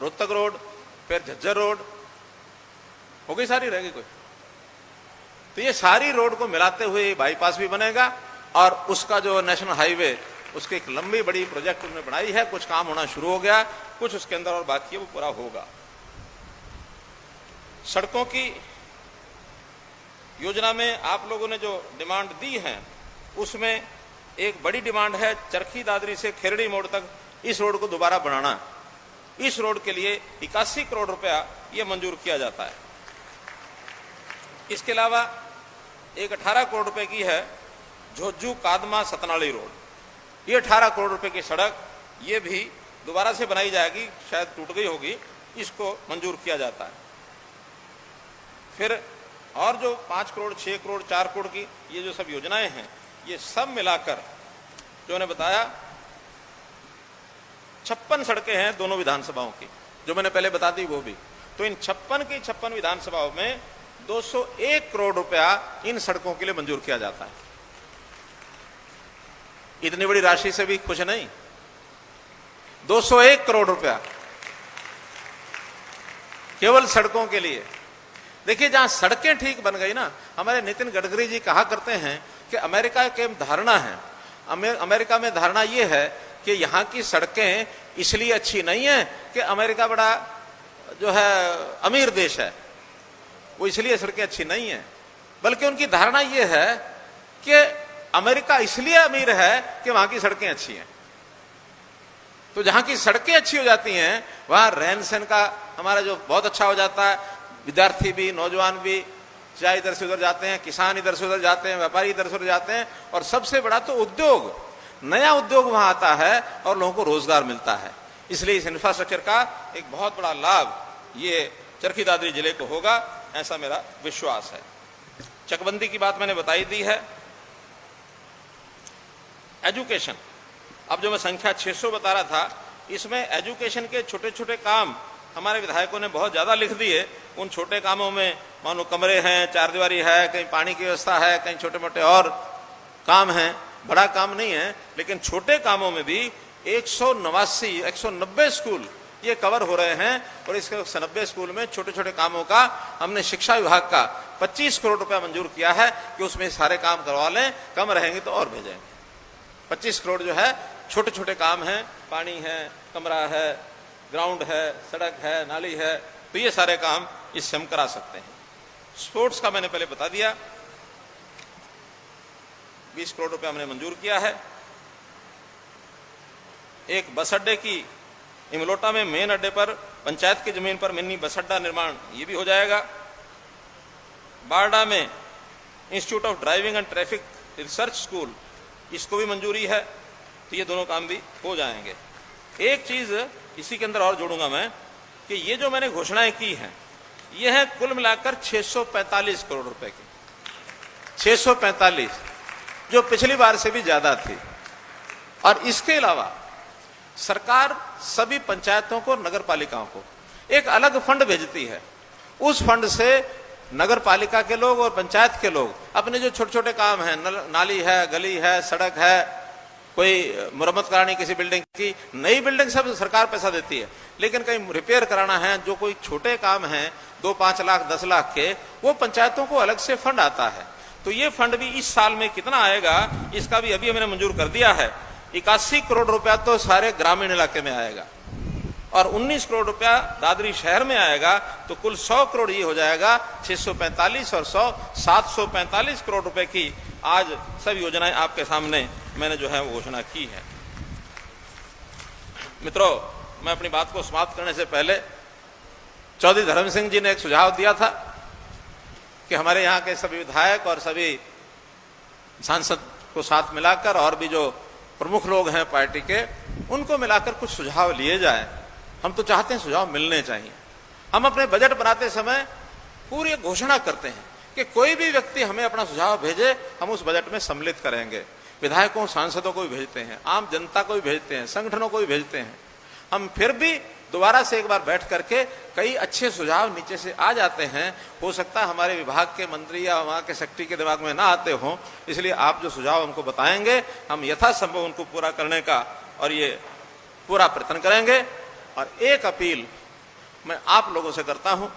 रोहतक रोड, फिर झज्जर रोड, हो गई सारी, रहेगी कोई? तो ये सारी रोड को मिलाते हुए बाईपास भी बनेगा। और उसका जो नेशनल हाईवे, उसकी एक लंबी बड़ी प्रोजेक्ट उन्होंने बनाई है। कुछ काम होना शुरू हो गया, कुछ उसके अंदर और बाकी है, वो पूरा होगा। सड़कों की योजना में आप लोगों ने जो डिमांड दी है, उसमें एक बड़ी डिमांड है चरखी दादरी से खेरड़ी मोड़ तक इस रोड को दोबारा बनाना। इस रोड के लिए 81 करोड़ रुपया यह मंजूर किया जाता है। इसके अलावा एक 18 करोड़ रुपए की है झोज्जू कादमा सतनाली रोड। ये 18 करोड़ रुपए की सड़क, ये भी दोबारा से बनाई जाएगी, शायद टूट गई होगी, इसको मंजूर किया जाता है। फिर और जो 5 करोड़, 6 करोड़, 4 करोड़ की ये जो सब योजनाएं हैं, ये सब मिलाकर जो मैंने बताया 56 सड़कें हैं दोनों विधानसभाओं की, जो मैंने पहले बता दी वो भी। तो इन 56 की 56 विधानसभाओं में 201 करोड़ रुपया इन सड़कों के लिए मंजूर किया जाता है। इतनी बड़ी राशि से भी खुश नहीं, 201 करोड़ रुपया केवल सड़कों के लिए। देखिए, जहां सड़कें ठीक बन गई ना, हमारे नितिन गडकरी जी कहा करते हैं कि अमेरिका के धारणा है, अमेरिका में धारणा यह है कि यहां की सड़कें इसलिए अच्छी नहीं है कि अमेरिका बड़ा जो है अमीर देश है, वो इसलिए सड़कें अच्छी नहीं है, बल्कि उनकी धारणा यह है कि अमेरिका इसलिए अमीर है कि वहां की सड़कें अच्छी हैं। तो जहां की सड़कें अच्छी हो जाती हैं, वहां रहन सहन का हमारा जो बहुत अच्छा हो जाता है। विद्यार्थी भी, नौजवान भी, चाहे इधर से उधर जाते हैं, किसान इधर से उधर जाते हैं, व्यापारी इधर से उधर जाते हैं, और सबसे बड़ा तो उद्योग, नया उद्योग वहां आता है और लोगों को रोजगार मिलता है। इसलिए इस इंफ्रास्ट्रक्चर का एक बहुत बड़ा लाभ ये चरखी दादरी जिले को होगा, ऐसा मेरा विश्वास है। चकबंदी की बात मैंने बताई दी है। एजुकेशन, अब जो मैं संख्या 600 बता रहा था, इसमें एजुकेशन के छोटे छोटे काम हमारे विधायकों ने बहुत ज्यादा लिख दिए। उन छोटे कामों में मानो कमरे हैं, चारदीवारी है, कहीं पानी की व्यवस्था है, कहीं छोटे मोटे और काम हैं, बड़ा काम नहीं है। लेकिन छोटे कामों में भी 190 स्कूल ये कवर हो रहे हैं, और इस 190 स्कूल में छोटे छोटे कामों का हमने शिक्षा विभाग का 25 करोड़ रुपया मंजूर किया है कि उसमें सारे काम करवा लें, कम रहेंगे तो और भेजेंगे। 25 करोड़ जो है छोटे छोटे काम हैं, पानी है, कमरा है, ग्राउंड है, सड़क है, नाली है, तो ये सारे काम इससे हम करा सकते हैं। स्पोर्ट्स का मैंने पहले बता दिया, 20 करोड़ रुपया हमने मंजूर किया है। एक बस अड्डे की इमलोटा में मेन अड्डे पर पंचायत की जमीन पर मिनी बस अड्डा निर्माण, ये भी हो जाएगा। बारडा में institute of driving and traffic research school, इसको भी मंजूरी है, तो ये दोनों काम भी हो जाएंगे। एक चीज इसी के अंदर और जोड़ूंगा मैं कि ये जो मैंने घोषणाएं की हैं, ये है कुल मिलाकर 645 करोड़ रुपए की, 645, जो पिछली बार से भी ज्यादा थी। और इसके अलावा सरकार सभी पंचायतों को, नगर पालिकाओं को एक अलग फंड भेजती है। उस फंड से नगर पालिका के लोग और पंचायत के लोग अपने जो छोटे छोटे काम हैं, नाली है, गली है, सड़क है, कोई मुरम्मत करानी किसी बिल्डिंग की, नई बिल्डिंग सब सरकार पैसा देती है, लेकिन कहीं रिपेयर कराना है, जो कोई छोटे काम हैं 2-5 लाख 10 लाख के, वो पंचायतों को अलग से फंड आता है। तो ये फंड भी इस साल में कितना आएगा, इसका भी अभी हमने मंजूर कर दिया है। 81 करोड़ रुपया तो सारे ग्रामीण इलाके में आएगा और 19 करोड़ रुपया दादरी शहर में आएगा, तो कुल 100 करोड़ ये हो जाएगा। 645 और 100 745 करोड़ रुपए की आज सब योजनाएं आपके सामने मैंने जो है वो घोषणा की है। मित्रों, मैं अपनी बात को समाप्त करने से पहले चौधरी धर्म सिंह जी ने एक सुझाव दिया था कि हमारे यहाँ के सभी विधायक और सभी सांसद को साथ मिलाकर और भी जो प्रमुख लोग हैं पार्टी के, उनको मिलाकर कुछ सुझाव लिए जाए। हम तो चाहते हैं सुझाव मिलने चाहिए। हम अपने बजट बनाते समय पूरी घोषणा करते हैं कि कोई भी व्यक्ति हमें अपना सुझाव भेजे, हम उस बजट में सम्मिलित करेंगे। विधायकों, सांसदों को भी भेजते हैं, आम जनता को भी भेजते हैं, संगठनों को भी भेजते हैं। हम फिर भी दोबारा से एक बार बैठ करके कई अच्छे सुझाव नीचे से आ जाते हैं। हो सकता है हमारे विभाग के मंत्री या वहां के सेक्रेटरी के दिमाग में ना आते हों, इसलिए आप जो सुझाव हमको बताएंगे, हम यथासंभव उनको पूरा करने का और ये पूरा प्रयत्न करेंगे। और एक अपील मैं आप लोगों से करता हूं,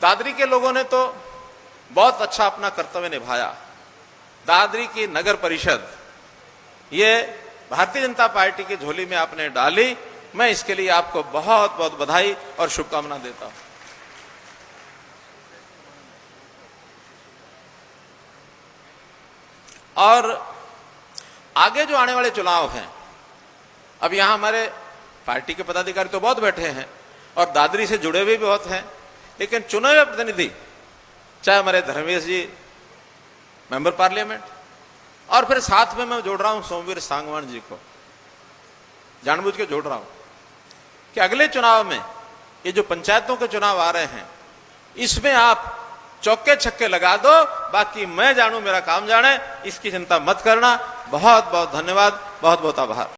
दादरी के लोगों ने तो बहुत अच्छा अपना कर्तव्य निभाया। दादरी की नगर परिषद ये भारतीय जनता पार्टी की झोली में आपने डाली, मैं इसके लिए आपको बहुत बहुत बधाई और शुभकामना देता हूं। और आगे जो आने वाले चुनाव हैं, अब यहां हमारे पार्टी के पदाधिकारी तो बहुत बैठे हैं और दादरी से जुड़े हुए भी बहुत हैं, लेकिन चुने हुए प्रतिनिधि, चाहे हमारे धर्मेश जी मेंबर पार्लियामेंट, और फिर साथ में मैं जोड़ रहा हूं सोमवीर सांगवान जी को, जानबूझ के जोड़ रहा हूं कि अगले चुनाव में ये जो पंचायतों के चुनाव आ रहे हैं, इसमें आप चौके छक्के लगा दो, बाकी मैं जानू मेरा काम जाने, इसकी चिंता मत करना। बहुत बहुत धन्यवाद, बहुत बहुत आभार।